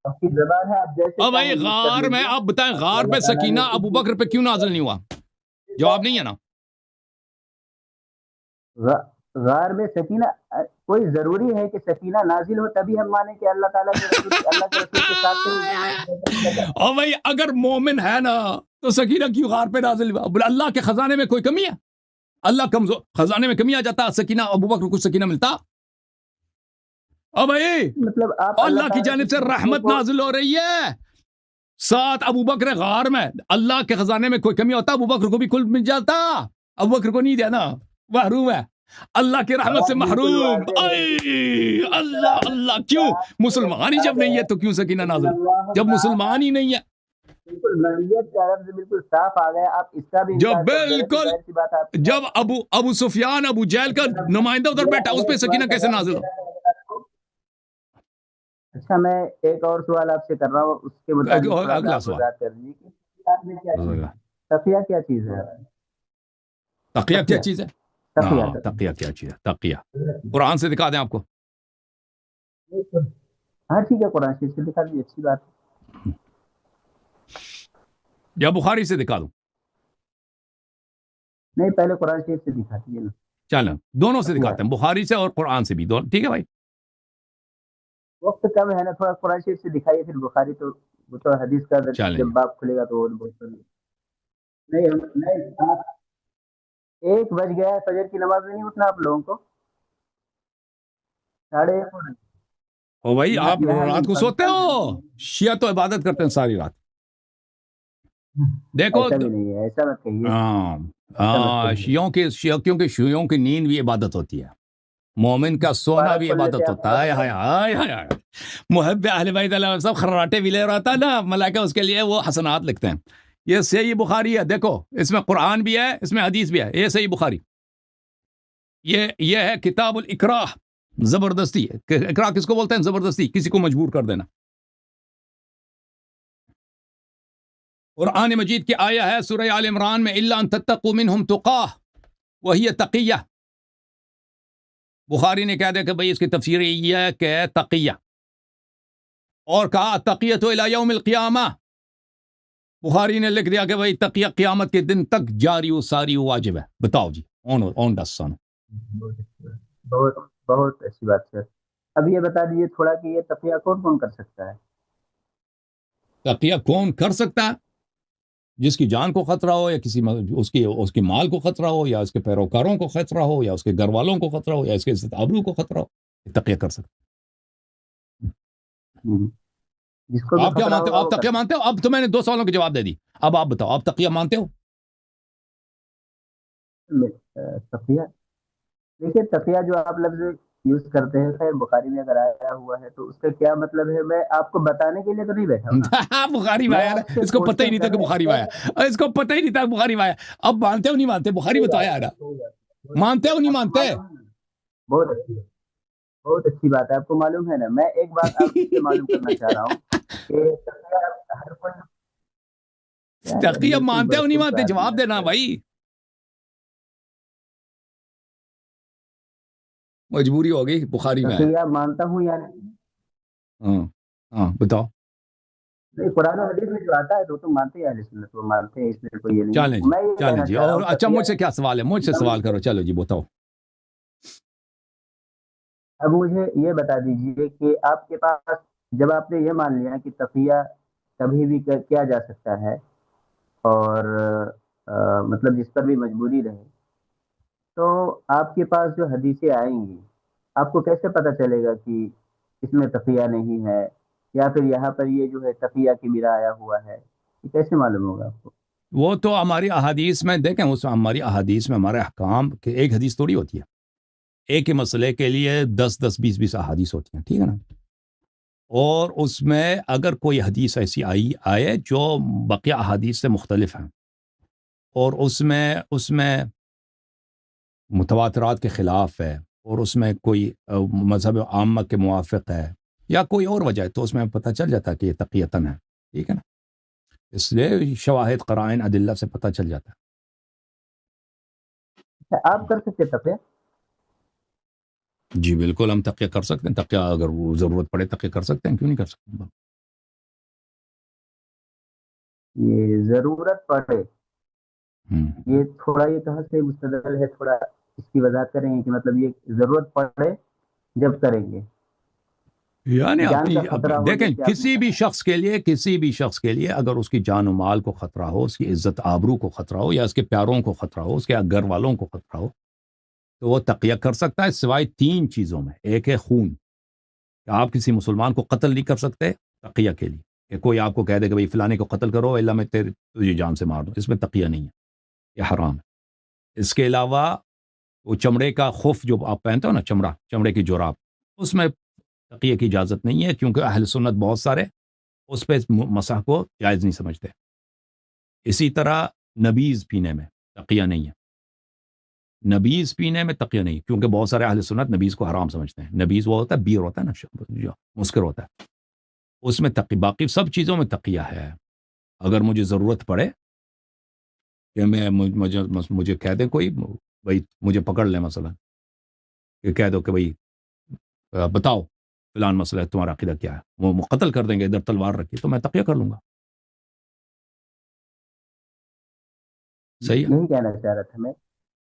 S1: اب بھائی غار میں آپ بتائیں، غار پہ سکینہ ابو بکر پہ کیوں نازل نہیں ہوا؟ جواب نہیں ہے نا.
S2: غار میں سکینہ کوئی ضروری ہے کہ سکینہ نازل ہو تبھی ہم مانیں کہ اللہ تعالیٰ کے رسول، اللہ کے رسول کے ساتھ.
S1: اور بھائی اگر مومن ہے نا تو سکینہ کیوں غار پہ نازل ہوا؟ بولا اللہ کے خزانے میں کوئی کمی ہے؟ اللہ کمزور، خزانے میں کمی آ جاتا، سکینہ ابو بکر کو سکینہ ملتا. اب بھائی
S2: مطلب
S1: اللہ کی جانب سے رحمت نازل ہو رہی ہے، ساتھ ابو بکر غار میں، اللہ کے خزانے میں کوئی کمی ہوتا ابو بکر کو بھی کل مل جاتا. ابو بکر کو نہیں دیا نا، محروم ہے اللہ کی رحمت سے، محروم. اللہ اللہ، کیوں مسلمان ہی جب نہیں ہے تو کیوں سکینہ نازل؟ جب مسلمان ہی نہیں ہے،
S2: بالکل نبیت کا لفظ بالکل صاف آ گیا. آپ اس کا بھی
S1: جب بالکل جب ابو سفیان ابو جہل کا نمائندہ ادھر بیٹھا، اس پہ سکینہ کیسے نازل ہو؟
S2: اچھا، میں ایک اور سوال آپ سے کر رہا ہوں، اس کے مطابق
S1: اگلا سوال.
S2: تقیہ کیا چیز ہے؟
S1: تقیہ کیا چیز ہے؟ تقیہ کیا چیز ہے؟ تقیہ قرآن سے دکھا دیں آپ کو.
S2: ہاں ٹھیک ہے، قرآن شریف سے دکھا دیجیے، اچھی بات ہے.
S1: یا بخاری سے دکھا دوں؟
S2: نہیں، پہلے قرآن شریف سے دکھا دیجیے نا.
S1: چلیں دونوں سے دکھاتے ہیں، بخاری سے اور قرآن سے بھی، دونوں. ٹھیک ہے بھائی،
S2: وقت کم ہے نا، تھوڑا قرآن شریف سے دکھائیے، پھر بخاری تو وہ تو حدیث کا جب باب کھلے گا تو وہ بہت نہیں. 1 بج گیا ہے، فجر کی نماز میں نہیں اٹھنا آپ لوگوں کو؟ 1:30.
S1: او بھائی آپ رات کو سوتے ہو؟ شیعہ تو عبادت کرتے ہیں ساری رات. دیکھو
S2: نہیں ہے، ایسا مت کہیے.
S1: شیعوں کی نیند بھی عبادت ہوتی ہے، مومن کا سونا بھی عبادت ہوتا ہے. محب اہل بیت اللہ سب خراٹے بھی لے رہا تھا نا، ملائکہ اس کے لیے وہ حسنات لکھتے ہیں. یہ صحیح بخاری ہے، دیکھو اس میں قرآن بھی ہے، اس میں حدیث بھی ہے. یہ صحیح بخاری، یہ ہے کتاب الاکراہ، زبردستی. اکراہ کس کو بولتے ہیں؟ زبردستی، کسی کو مجبور کر دینا. قرآن مجید کی آیہ ہے سورہ آل عمران میں، الا ان تتقوا منہم تقاہ وہی تقیہ. بخاری نے کہہ دیا کہ بھئی اس کی تفسیر یہ ہے کہ تقیہ، اور کہا تقیۃ الی یوم القیامہ. بخاری نے لکھ دیا کہ بھئی تقیہ قیامت کے دن تک جاری و ساری واجب ہے. بتاؤ جی، اون دا سن.
S2: بہت بہت اچھی بات سر. اب یہ بتا دیجیے تھوڑا کہ یہ تقیہ کون کون کر سکتا ہے؟
S1: تقیہ کون کر سکتا ہے؟ جس کی جان کو خطرہ ہو، یا اس کے مال کو خطرہ ہو، یا اس کے پیروکاروں کو خطرہ ہو، یا اس کے گھر والوں کو خطرہ ہو، یا اس کے عزت آبرو کو خطرہ ہو، تقیہ کر سکتا. آپ کیا مانتے ہو؟ آپ تقیہ مانتے ہو؟ اب تو میں نے 2 سوالوں کے جواب دے دی، اب آپ بتاؤ آپ تقیہ مانتے ہو؟
S2: تقیہ دیکھیے تقیہ جو آپ لفظ یوز کرتے ہیں، خیر بخاری میں اگر آیا ہوا ہے تو اس کا کیا مطلب ہے، میں آپ کو بتانے کے لیے تو نہیں بیٹھا ہوں نا،
S1: بخاری میں
S2: میں
S1: آیا نا،
S2: آپ سے
S1: اس کو پتہ ہی
S2: کوشچن
S1: نہیں تھا
S2: کر
S1: کہ
S2: رہا
S1: بخاری میں آیا، اور اس کو پتہ ہی نہیں تھا کہ بخاری میں آیا. اب مانتے ہو نہیں مانتے؟ بخاری میں تو آیا ہے نا. مانتے ہو نہیں
S2: آپ کو
S1: مانتے؟
S2: معلوم ہے نا، بہت اچھی بہت اچھی بات ہے، آپ کو معلوم ہے نا. میں ایک بات آپ سے معلوم کرنا چاہ رہا ہوں کہ تقیہ ہر کوئی یار
S1: تقی اب
S2: بالکل
S1: مانتے ہو نہیں
S2: بیوقوف
S1: مانتے؟
S2: آدمی
S1: جواب دینا
S2: ہے.
S1: بھائی. مجبوری ہو گئی، بخاری میں آیا.
S2: تقیہ مانتا ہوں یا نہیں،
S1: ہاں ہاں بتاؤ.
S2: نہیں قرآن و حدیث میں جو آتا ہے تو مانتے ہیں اہل سنت، وہ مانتے ہیں، اس میں کوئی یہ نہیں
S1: چلیں
S2: ہے.
S1: جی،
S2: میں یہ
S1: چلیں
S2: کہنا
S1: جی.
S2: چاہ رہا
S1: اور
S2: ہوں
S1: اچھا
S2: تقیہ
S1: مجھ سے کیا سوال ہے؟ مجھ سے سوال کرو. چلو جی بتاؤ.
S2: اب مجھے یہ بتا دیجئے کہ آپ کے پاس، جب آپ نے یہ مان لیا کہ تقیہ کبھی بھی کیا جا سکتا ہے اور مطلب جس پر بھی مجبوری رہے، تو آپ کے پاس جو حدیثیں آئیں گی، آپ کو کیسے پتہ چلے گا کہ اس میں تقیہ نہیں ہے، یا پھر یہاں پر یہ جو ہے تقیہ کی میرا آیا ہوا ہے، یہ کیسے معلوم ہوگا آپ کو؟
S1: وہ تو ہماری احادیث میں دیکھیں، اس ہماری احادیث میں ہمارے احکام کہ ایک حدیث تھوڑی ہوتی ہے. ایک ہی مسئلے کے لیے 10 10 20 20 احادیث ہوتی ہیں، ٹھیک ہے نا. اور اس میں اگر کوئی حدیث ایسی آئے جو بقیہ احادیث سے مختلف ہیں، اور اس میں متواترات کے خلاف ہے، اور اس میں کوئی مذہب عامہ کے موافق ہے، یا کوئی اور وجہ ہے، تو اس میں پتہ چل جاتا ہے کہ یہ تقیتاً ہے. ٹھیک ہے نا. اس لیے شواہد قرائن ادلہ سے پتہ چل جاتا ہے.
S2: آپ کر سکتے تقیہ؟
S1: جی بالکل، ہم تقیہ کر سکتے ہیں. تقیہ اگر وہ ضرورت پڑے تقیہ کر سکتے ہیں، کیوں نہیں کر سکتے؟
S2: یہ ضرورت پڑے،
S1: ہم۔
S2: یہ تھوڑا یہ کہاں سے مستدل ہے، تھوڑا اس کی وضاحت کریں گے کہ مطلب یہ ضرورت پڑے جب کریں گے،
S1: یعنی
S2: جان کا
S1: اب
S2: خطرہ ہو
S1: دیکھیں،
S2: جیسے آپ نے
S1: کسی بھی
S2: کہا.
S1: شخص کے لیے اگر اس کی جان و مال کو خطرہ ہو، اس کی عزت آبرو کو خطرہ ہو، یا اس کے پیاروں کو خطرہ ہو، اس کے گھر والوں کو خطرہ ہو، تو وہ تقیہ کر سکتا ہے، سوائے 3 چیزوں میں. ایک ہے خون، کہ آپ کسی مسلمان کو قتل نہیں کر سکتے تقیہ کے لیے، کہ کوئی آپ کو کہہ دے کہ بھئی فلانے کو قتل کرو اللہ میں تجھے جان سے مار دوں، اس میں تقیہ نہیں ہے، یہ حرام ہے. اس کے علاوہ وہ چمڑے کا خف جو آپ پہنتے ہو نا، چمڑے کی جوراب، اس میں تقیہ کی اجازت نہیں ہے، کیونکہ اہل سنت بہت سارے اس پہ مسح کو جائز نہیں سمجھتے. اسی طرح نبیذ پینے میں تقیہ نہیں ہے. نبیذ پینے میں تقیہ نہیں، کیونکہ بہت سارے اہل سنت نبیذ کو حرام سمجھتے ہیں. نبیذ وہ ہوتا ہے، بیر ہوتا ہے نا، جو مسکر ہوتا ہے، اس میں تقیہ. باقی سب چیزوں میں تقیہ ہے. اگر مجھے ضرورت پڑے کہ مجھے کہہ دیں کوئی، بھائی مجھے پکڑ لیں مثلا، کہ کہہ دو کہ بھائی بتاؤ فلان مسئلہ ہے، تمہارا عقیدہ کیا ہے، وہ قتل کر دیں گے ادھر تلوار رکھی، تو میں تقیہ کر لوں گا. صحیح ہے.
S2: یہی کہنا چاہ رہا تھا میں،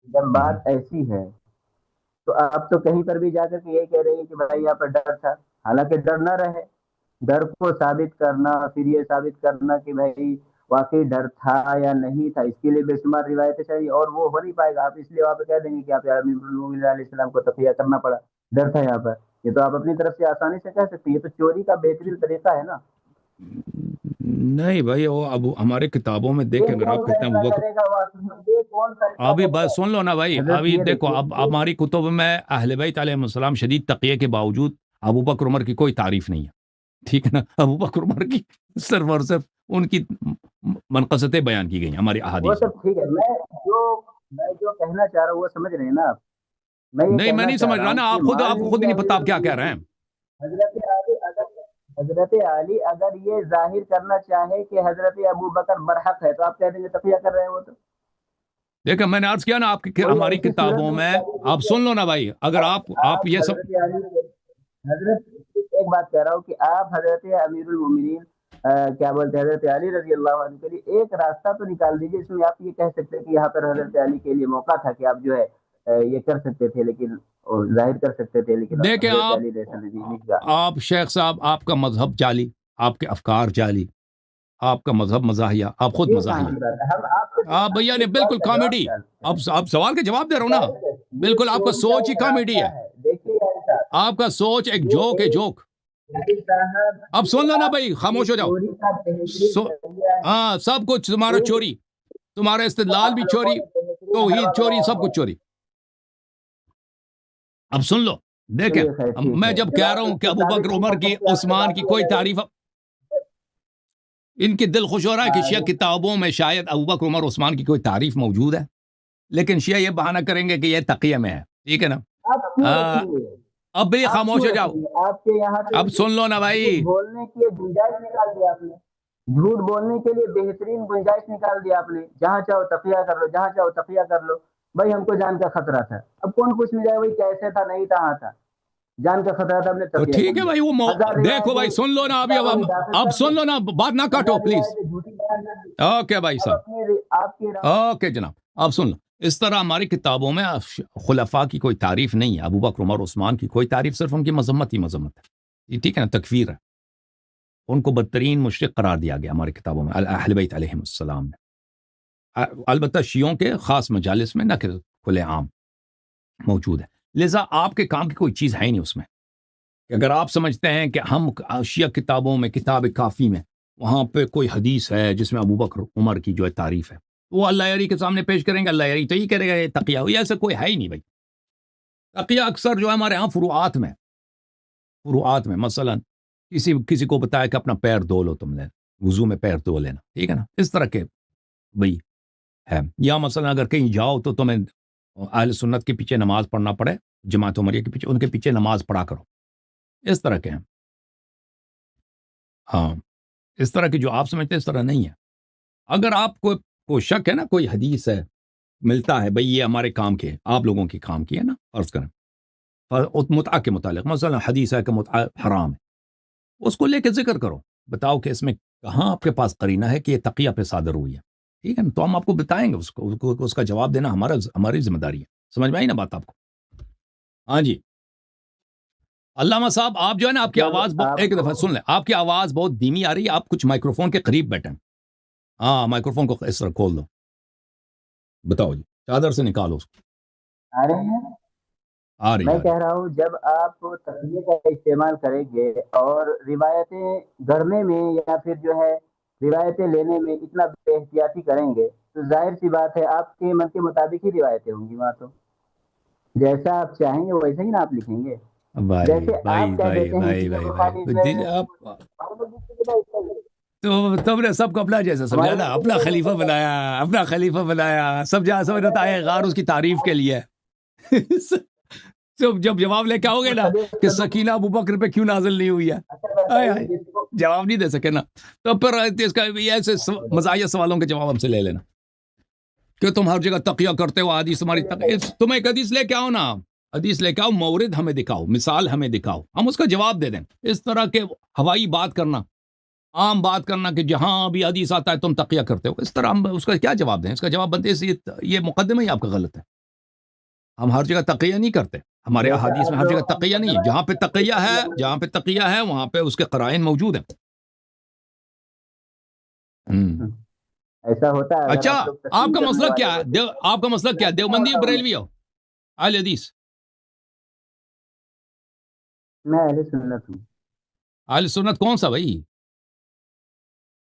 S2: جب بات ایسی ہے تو آپ تو کہیں پر بھی جا کر کے یہی کہہ رہے ہیں کہ بھائی یہاں پر ڈر تھا، حالانکہ ڈر نہ رہے. ڈر کو ثابت کرنا، پھر یہ ثابت کرنا کہ بھائی واقعی ڈر تھا یا نہیں تھا، اس کے لیے بے شمار روایتیں چاہیے، اور وہ ہو نہیں پائے گا. آپ اس لیے وہاں پہ کہہ دیں گے کہ آپ امیر المومنین علیہ السلام کو تقیہ کرنا پڑا، ڈر تھا یہاں پر. یہ تو آپ اپنی طرف سے آسانی سے کہہ سکتے ہیں، یہ تو چوری کا بہترین طریقہ ہے نا.
S1: نہیں بھائی، وہ اب ہمارے کتابوں میں دیکھیں،
S2: یہ
S1: اگر آپ
S2: کون
S1: کہتے ہیں
S2: فیصلہ
S1: ابو بکر،
S2: کرے گا، یہ کون فیصلہ
S1: ابھی
S2: کرے
S1: بات
S2: گا؟
S1: سن لو نا بھائی.
S2: حضرت
S1: ابھی
S2: یہ
S1: دیکھو، اب
S2: دیکھیے،
S1: ہماری کتب میں اہل بیت علیہ السلام شدید تقیہ کے باوجود ابو بکر عمر کی کوئی تعریف نہیں ہے. ٹھیک ہے نا. ابو بکر عمر کی صرف اور صرف ان کی منقصتیں بیان کی گئی ہیں ہماری
S2: وہ
S1: احادیث میں.
S2: سب ٹھیک ہے. میں جو کہنا چاہ رہا ہوں وہ سمجھ رہے ہیں نا آپ. میں یہ
S1: نہیں، میں
S2: کہنا
S1: نہیں
S2: چاہ
S1: سمجھ
S2: رہا
S1: رہا
S2: ہوں
S1: نا.
S2: کہ مان
S1: آپ کو خود
S2: لیجیے
S1: ہی نہیں پتا
S2: امیر
S1: آپ کیا کہہ رہے
S2: المومنین
S1: ہیں.
S2: حضرت علی اگر یہ ظاہر کرنا چاہے کہ حضرت ابو بکر برحق ہے تو آپ کہہ دیں گے تقیہ کر رہے ہیں وہ تو.
S1: دیکھیں، میں نے عرض کیا نا، آپ کی
S2: کوئی
S1: ہماری
S2: ایسی صورت
S1: کتابوں میں.
S2: نہیں ہے.
S1: آپ سن لو نا بھائی، اگر آپ
S2: آپ
S1: یہ سب.
S2: حضرت علی، حضرت ایک بات کہہ رہا ہوں کہ آپ حضرت امیر المومنین کیا بولتے ہیں حضرت علی رضی اللہ عنہ کے لیے ایک راستہ تو نکال دیجیے، اس میں آپ یہ کہہ سکتے ہیں کہ یہاں پر حضرت علی کے لیے موقع تھا کہ آپ جو ہے یہ کر سکتے تھے، لیکن ظاہر کر سکتے تھے، لیکن
S1: دیکھیں
S2: حضرت علی نے ایسا نہیں کیا.
S1: آپ شیخ صاحب، آپ کا مذہب جعلی، آپ کے افکار جعلی، آپ کا مذہب مزاحیہ، آپ خود
S2: یہ کہاں
S1: مزاحیہ.
S2: کی بات ہے؟ ہم آپ سے
S1: آپ بھیا نے
S2: سوال
S1: بالکل
S2: کا جواب
S1: کامیڈی.
S2: نکالتے
S1: اب سوال کا جواب دے رہا ہوں نا.
S2: ہیں. یہ
S1: بالکل آپ کا
S2: چوری کا
S1: سوچ ہی
S2: ایک
S1: کامیڈی
S2: راستہ
S1: ہے.
S2: ہے. دیکھیے یار صاحب،
S1: آپ کا سوچ ایک
S2: یہ
S1: جوک ہے،
S2: ایک
S1: جوک.
S2: صاحب،
S1: اب سن لو
S2: یہ
S1: نا
S2: آپ
S1: بھائی،
S2: یہ
S1: خاموش ہو جاؤ.
S2: چوری کا بہترین
S1: سو
S2: ذریعہ ہے.
S1: ہاں، سب کچھ تمہارا
S2: ایک
S1: چوری، تمہارا
S2: تو
S1: استدلال
S2: آپ
S1: بھی
S2: لوگوں
S1: چوری،
S2: نے بہترین
S1: توحید
S2: حربہ
S1: چوری،
S2: بنایا
S1: سب
S2: ہے.
S1: کچھ چوری. اب سن لو دیکھیں
S2: چلیے خیر ٹھیک
S1: میں
S2: ہے
S1: جب کہہ رہا ہوں کہ ابو بکر عمر کی عثمان کی کوئی تعریف ان کی دل خوش ہو رہا ہے کہ شیعہ کتابوں میں شاید ابو بکر عمر عثمان کی کوئی تعریف موجود ہے، لیکن شیعہ یہ بہانہ کریں گے کہ یہ تقیہ میں ہے، ٹھیک ہے نا؟
S2: آپ کیوں
S1: ہاں،
S2: رکھیں گے؟
S1: اب بھی
S2: آپ
S1: خاموش
S2: کیوں
S1: ہو جاؤ،
S2: رکھیں گے؟ آپ کے یہاں سے
S1: اب سن لو نا بھائی،
S2: جھوٹ بولنے کی گنجائش نکال دیا آپ نے، جھوٹ بولنے کے لیے بہترین گنجائش نکال دیا آپ نے، جہاں چاہو تقیہ کر لو، جہاں چاہو تقیہ کر لو۔ بھائی ہم کو جان کا خطرہ تھا، اب کون پوچھنے جائے بھائی کیسے تھا، نہیں کہاں تھا، جان کا خطرہ تھا، ہم نے
S1: تو
S2: تقیہ
S1: ٹھیک
S2: کر
S1: ہے
S2: لیا۔
S1: بھائی وہ
S2: ہزار
S1: دیکھو بھائی
S2: روایتیں
S1: سن لو نا،
S2: کتابوں میں داخل
S1: اب
S2: کر
S1: سن
S2: دو،
S1: لو نا، بات نہ کاٹو
S2: ہزار
S1: پلیز۔
S2: روایتیں جھوٹی بیان کر دی۔
S1: اوکے بھائی
S2: اب
S1: صاحب،
S2: اپنے آپ کی
S1: اوکے جناب، اب سن لو، اس طرح ہماری کتابوں میں خلفاء کی کوئی تعریف نہیں ہے، ابو بکر عمر عثمان کی کوئی تعریف، صرف ان کی مذمت ہی مذمت ہے، یہ ٹھیک ہے نا، تکفیر ہے، ان کو بدترین مشرک قرار دیا گیا ہماری کتابوں میں، اہل بیت علیہم السلام میں، البتہ شیعوں کے خاص مجالس میں نہ کہ کھلے عام موجود ہے، لہذا آپ کے کام کی کوئی چیز ہے ہی نہیں اس میں، کہ اگر آپ سمجھتے ہیں کہ ہم شیعہ کتابوں میں کتاب کافی میں وہاں پہ کوئی حدیث ہے جس میں ابو بکر عمر کی جو ہے تعریف ہے، وہ اللہ یاری کے سامنے پیش کریں گے، اللہ یاری تو یہ کرے گا یہ تقیہ ہوئی، ایسا کوئی ہے ہی نہیں بھائی۔ تقیہ اکثر جو ہے ہمارے ہاں فروعات میں مثلا کسی کو بتایا کہ اپنا پیر دھو لو، تم نے وضو میں پیر دھو لینا، ٹھیک ہے نا، اس طرح کے بھائی ہے، یا مثلا اگر کہیں جاؤ تو تمہیں اہل سنت کے پیچھے نماز پڑھنا پڑے، جماعت عمریہ کے پیچھے، ان کے پیچھے نماز پڑھا کرو، اس طرح کے ہیں، ہاں اس طرح کی جو آپ سمجھتے ہیں اس طرح نہیں ہے۔ اگر آپ کو شک ہے نا، کوئی حدیث ہے ملتا ہے بھئی یہ ہمارے کام کے، آپ لوگوں کی کام کی ہے نا، فرض کریں متعہ کے متعلق مثلا حدیث ہے کہ متعہ حرام ہے، اس کو لے کے ذکر کرو، بتاؤ کہ اس میں کہاں آپ کے پاس قرینہ ہے کہ یہ تقیہ پہ صادر ہوئی ہے، ٹھیک ہے نا، تو ہم آپ کو بتائیں گے، اس کا جواب دینا ہماری ذمہ داری ہے، سمجھ میں آئی نا بات آپ کو؟ ہاں جی علامہ صاحب، آپ جو ہے نا آپ کی آواز ایک دفعہ سن لیں، آپ کی آواز بہت دھیمی آ رہی ہے، آپ کچھ مائکروفون کے قریب بیٹھیں، ہاں مائکروفون کو اس طرح کھول دو، بتاؤ جی، چادر سے نکالو اس کو،
S2: آ رہے ہیں۔
S1: آ رہی
S2: میں کہہ رہا ہوں جب آپ تقیہ کا استعمال کریں گے اور روایتیں گھڑنے میں یا پھر جو ہے روایتیں لینے میں اتنا بے احتیاطی کریں گے تو ظاہر سی بات ہے آپ کے من کے مطابق ہی روایتیں ہوں گی، وہاں تو جیسا آپ چاہیں گے ویسا ہی نا آپ لکھیں گے،
S1: بھائی
S2: جیسے
S1: بھائی
S2: آپ کہہ
S1: بھائی
S2: دیتے ہیں
S1: بھائی
S2: کہ
S1: بھائی
S2: بخاری
S1: بھائی آپ تو تم نے سب کو اپنا جیسا سمجھا نا، اپنا خلیفہ بنایا، سب جہاں سمجھتا ہے غار اس کی تعریف کے لیے جب جواب لے کے آؤ گے نا کہ سکینہ ابو بکر پہ کیوں نازل نہیں ہوئی ہے، جواب نہیں دے سکے نا، تو پھر اس کا ایسے مزاحیہ سوالوں کے جواب ہم سے لے لینا کہ تم ہر جگہ تقیہ کرتے ہو، حدیث تمہاری تم ایک حدیث لے کے آؤ نا، حدیث لے کے آؤ، مورد ہمیں دکھاؤ، مثال ہمیں دکھاؤ، ہم اس کا جواب دے دیں، اس طرح کے ہوائی بات کرنا، عام بات کرنا کہ جہاں بھی حدیث آتا ہے تم تقیہ کرتے ہو، اس طرح ہم اس کا کیا جواب دیں؟ اس کا جواب بنتے یہ مقدمہ ہی آپ کا غلط ہے، ہم ہر جگہ تقیہ نہیں کرتے، ہمارے احادیث میں ہر جگہ تقیہ نہیں ہے، جہاں پہ تقیہ ہے وہاں پہ اس کے قرائن موجود ہیں۔
S2: ایسا ہوتا ہے۔
S1: اچھا آپ کا مسئلہ کیا ہے؟ آپ کا مسئلہ کیا ہے؟ دیوبندی بریلوی ہو، اہل حدیث؟
S2: میں اہل سنت ہوں۔
S1: اہل سنت کون سا بھائی؟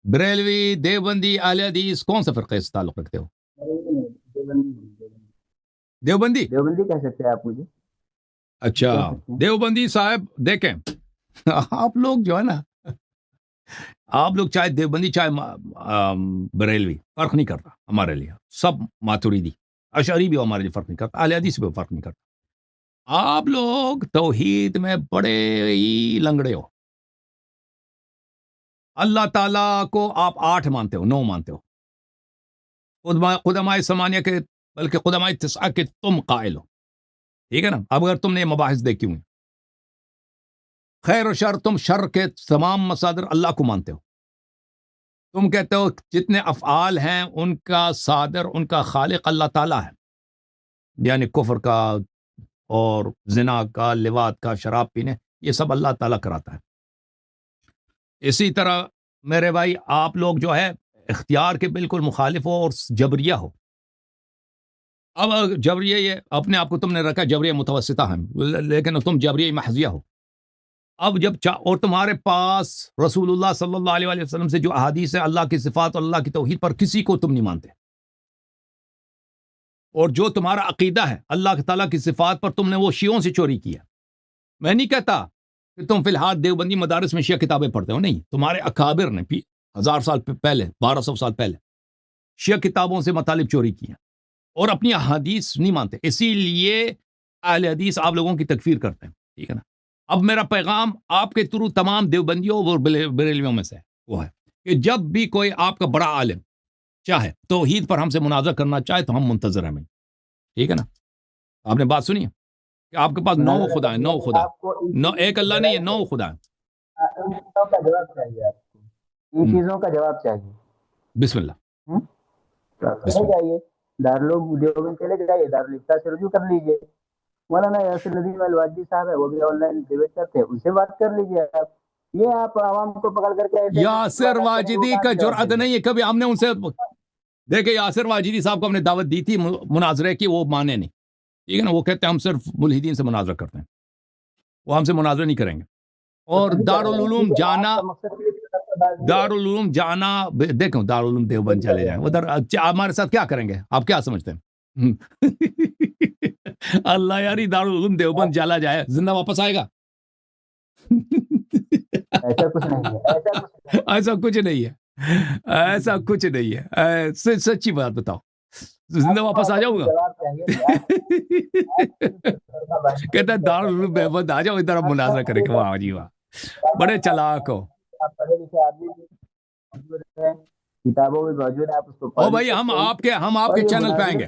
S1: بریلوی، دیوبندی، اہل حدیث کون سا فرقے سے تعلق رکھتے ہو؟ دیوبندی
S2: کہہ سکتے ہیں آپ مجھے؟
S1: اچھا دیوبندی صاحب دیکھیں آپ لوگ جو ہے نا، آپ لوگ چاہے دیوبندی چاہے بریلوی فرق نہیں کرتا ہمارے لیے، سب ماتوریدی اشعری بھی ہمارے لیے فرق نہیں کرتا، اہل حدیث بھی فرق نہیں کرتا، آپ لوگ توحید میں بڑے ہی لنگڑے ہو، اللہ تعالیٰ کو آپ 8 مانتے ہو، 9 مانتے ہو، قدماء ثمانیہ کے بلکہ قدماء تسعہ کے تم قائل ہو، ٹھیک ہے نا؟ اب اگر تم نے یہ مباحث دیکھی ہوئی، خیر و شر، تم شر کے تمام مصادر اللہ کو مانتے ہو، تم کہتے ہو جتنے افعال ہیں ان کا صادر، ان کا خالق اللہ تعالیٰ ہے، یعنی کفر کا اور زنا کا، لواط کا، شراب پینے، یہ سب اللہ تعالیٰ کراتا ہے۔ اسی طرح میرے بھائی آپ لوگ جو ہے اختیار کے بالکل مخالف ہو اور جبریہ ہو، اب جبریہ یہ اپنے آپ کو تم نے رکھا جبریہ متوسطہ ہیں، لیکن تم جبریہ محضیہ ہو، اب جب اور تمہارے پاس رسول اللہ صلی اللہ علیہ وسلم سے جو احادیث ہے اللہ کی صفات اور اللہ کی توحید پر، کسی کو تم نہیں مانتے، اور جو تمہارا عقیدہ ہے اللہ تعالیٰ کی صفات پر تم نے وہ شیعوں سے چوری کیا. میں نہیں کہتا کہ تم فی الحال دیوبندی مدارس میں شیعہ کتابیں پڑھتے ہو، نہیں، تمہارے اکابر نے 1000 سال پہلے 1200 سال پہلے شیعہ کتابوں سے مطالب چوری کیا اور اپنی احادیث نہیں مانتے، اسی لیے اہل حدیث آپ لوگوں کی تکفیر کرتے ہیں. ٹھیک ہے نا. اب میرا پیغام آپ کے تھرو تمام دیوبندیوں اور بریلویوں میں سے وہ ہے کہ جب بھی کوئی آپ کا بڑا عالم چاہے توحید پر ہم سے مناظرہ کرنا چاہے تو ہم منتظر ہیں. ٹھیک ہے نا. آپ نے بات سنی ہے کہ آپ کے پاس 9 خدا ہے، 9 خدا، ایک اللہ نہیں ہے، 9 خدا ہے.
S2: ان چیزوں کا جواب چاہیے آپ کو، ان چیزوں کا جواب چاہیے.
S1: بسم اللہ.
S2: چلے جائیے دارالعلوم دیوبند، چلے جائیے دارالفتہ سے رجوع کر لیجیے. مولانا یاسر ندیم الواجدی صاحب ہے، وہ بھی آن لائن ڈیبیٹ کرتے ہیں، ان سے بات کر لیجیے آپ. یہ آپ عوام کو پکڑ کر کے ایسے
S1: یاسر واجدی کا جرأت نہیں ہے، کبھی ہم نے ان سے دیکھے یاسر واجدی صاحب کو ہم نے دعوت دی تھی مناظرے کی، وہ مانے نہیں. ٹھیک ہے نا. وہ کہتے ہیں ہم صرف ملحدین سے مناظرہ کرتے ہیں، وہ ہم سے مناظرہ نہیں کریں گے. اور دارالعلوم جانا دیکھو، دارالعلوم دیوبند چلے جائیں ادھر ہمارے ساتھ کیا کریں گے؟ آپ کیا سمجھتے ہیں؟ اللہ یاری دارالعلوم دیوبند چلا جائے زندہ واپس آئے گا؟
S2: ایسا کچھ نہیں ہے،
S1: ایسا کچھ نہیں ہے، ایسا کچھ نہیں ہے. سچی بات بتاؤ، زندہ واپس آ جاؤں گا؟ کہتا ہے دارالعلوم دیوبند آ جاؤ ادھر، اب مناظرہ کریں گے. واہ جی واہ، بڑے چلاک ہو.
S2: پڑھے لکھے آدمی کتابوں میں موجود ہے، آپ اس کو
S1: او بھائی ہم آپ کے چینل پہ آئیں گے.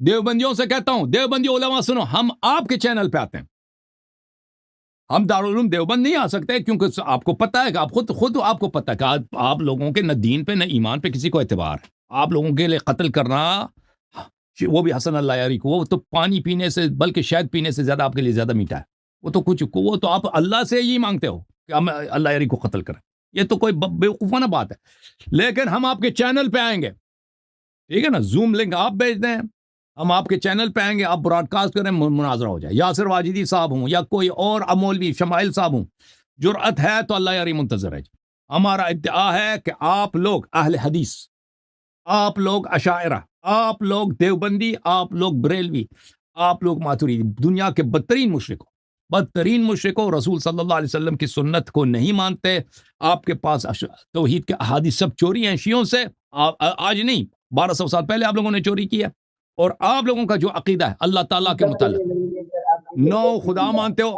S1: دیوبندیوں سے کہتا ہوں، دیوبندی علماء سنو، ہم آپ کے چینل پہ آتے ہیں. ہم دارالعلوم دیوبند نہیں آ سکتے کیونکہ آپ کو پتہ ہے کہ آپ خود آپ کو پتہ ہے کہ آپ لوگوں کے نہ دین پہ نہ ایمان پہ کسی کو اعتبار ہے. آپ لوگوں کے لیے قتل کرنا، وہ بھی حسن اللہ یاری کو، وہ تو پانی پینے سے بلکہ شہد پینے سے زیادہ آپ کے لیے زیادہ میٹھا ہے. وہ تو آپ اللہ سے ہی مانگتے ہو کہ ہم اللہ یاری کو قتل کریں. یہ تو کوئی بیوقوفانہ بات ہے. لیکن ہم آپ کے چینل پہ آئیں گے. ٹھیک ہے نا. زوم لنک آپ بھیج دیں، ہم آپ کے چینل پہ آئیں گے، آپ براڈ کاسٹ کریں، مناظرہ ہو جائے. یاسر واجدی صاحب ہوں یا کوئی اور مولوی شمائل صاحب ہوں، جرأت ہے تو اللہ یاری منتظر ہے. ہمارا ادعا ہے کہ آپ لوگ اہل حدیث، آپ لوگ اشاعرہ، آپ لوگ دیوبندی، آپ لوگ بریلوی، آپ لوگ ماتوریدی، دنیا کے بدترین مشرکوں رسول صلی اللہ علیہ وسلم کی سنت کو نہیں مانتے. آپ کے پاس توحید کے احادیث سب چوری ہیں شیعوں سے. آج نہیں، 1200 سال پہلے آپ لوگوں نے چوری کی ہے. اور آپ لوگوں کا جو عقیدہ ہے اللہ تعالیٰ کے متعلق، 9 خدا مانتے ہو.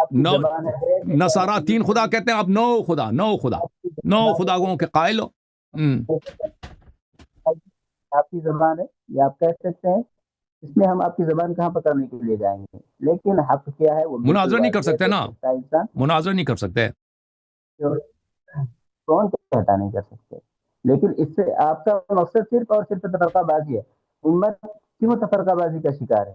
S1: نصارہ 3 خدا کہتے ہیں، آپ 9 خداؤں کے قائل ہو.
S2: آپ کی زبان ہے یہ آپ کہہ سکتے ہیں، اس میں ہم آپ کی زبان کہاں پکڑنے کے لیے جائیں گے. لیکن حق کیا ہے وہ
S1: مناظرہ نہیں کر سکتے نا، مناظرہ نہیں کر سکتے.
S2: کون کہتا نہیں کر سکتے؟ لیکن اس سے آپ کا مقصد صرف اور صرف تفرقہ بازی ہے. امت کیوں تفرقہ بازی کا شکار ہے؟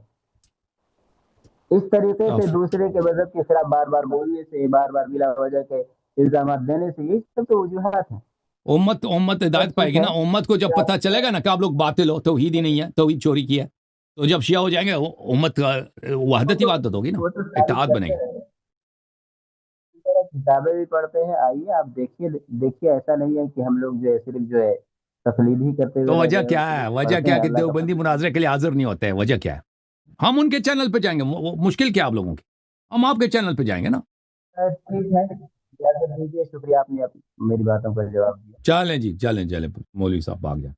S2: اس طریقے سے دوسرے کے مذہب کے خلاف بار بار بولنے سے، بار بار بلا وجہ کے الزامات دینے سے، یہ سب تو وجوہات ہیں.
S1: امت ہدایت پائے گی نا. امت کو جب پتہ چلے گا نا کہ آپ لوگ باطل ہو، توحید ہی نہیں ہے، توحید چوری کی ہے، تو جب شیعہ ہو جائیں گے امت کا وحدت ہی وحدت ہوگی نا، اتحاد بنے گا.
S2: کتابیں بھی پڑھتے ہیں، آئیے آپ دیکھیے ایسا نہیں ہے کہ ہم لوگ جو ہے صرف جو ہے تقلید ہی کرتے ہوئے.
S1: تو وجہ کیا ہے؟ وجہ کیا کہ دیوبندی مناظرے کے لیے حاضر نہیں ہوتے ہیں؟ وجہ کیا ہے؟ ہم ان کے چینل پہ جائیں گے. مشکل کیا آپ لوگوں کی؟ ہم آپ کے چینل پہ جائیں گے نا.
S2: ٹھیک ہے، شکریہ، آپ نے میری باتوں کا جواب دیا.
S1: چلیں جی، چلیں مولوی صاحب بھاگ جائیں.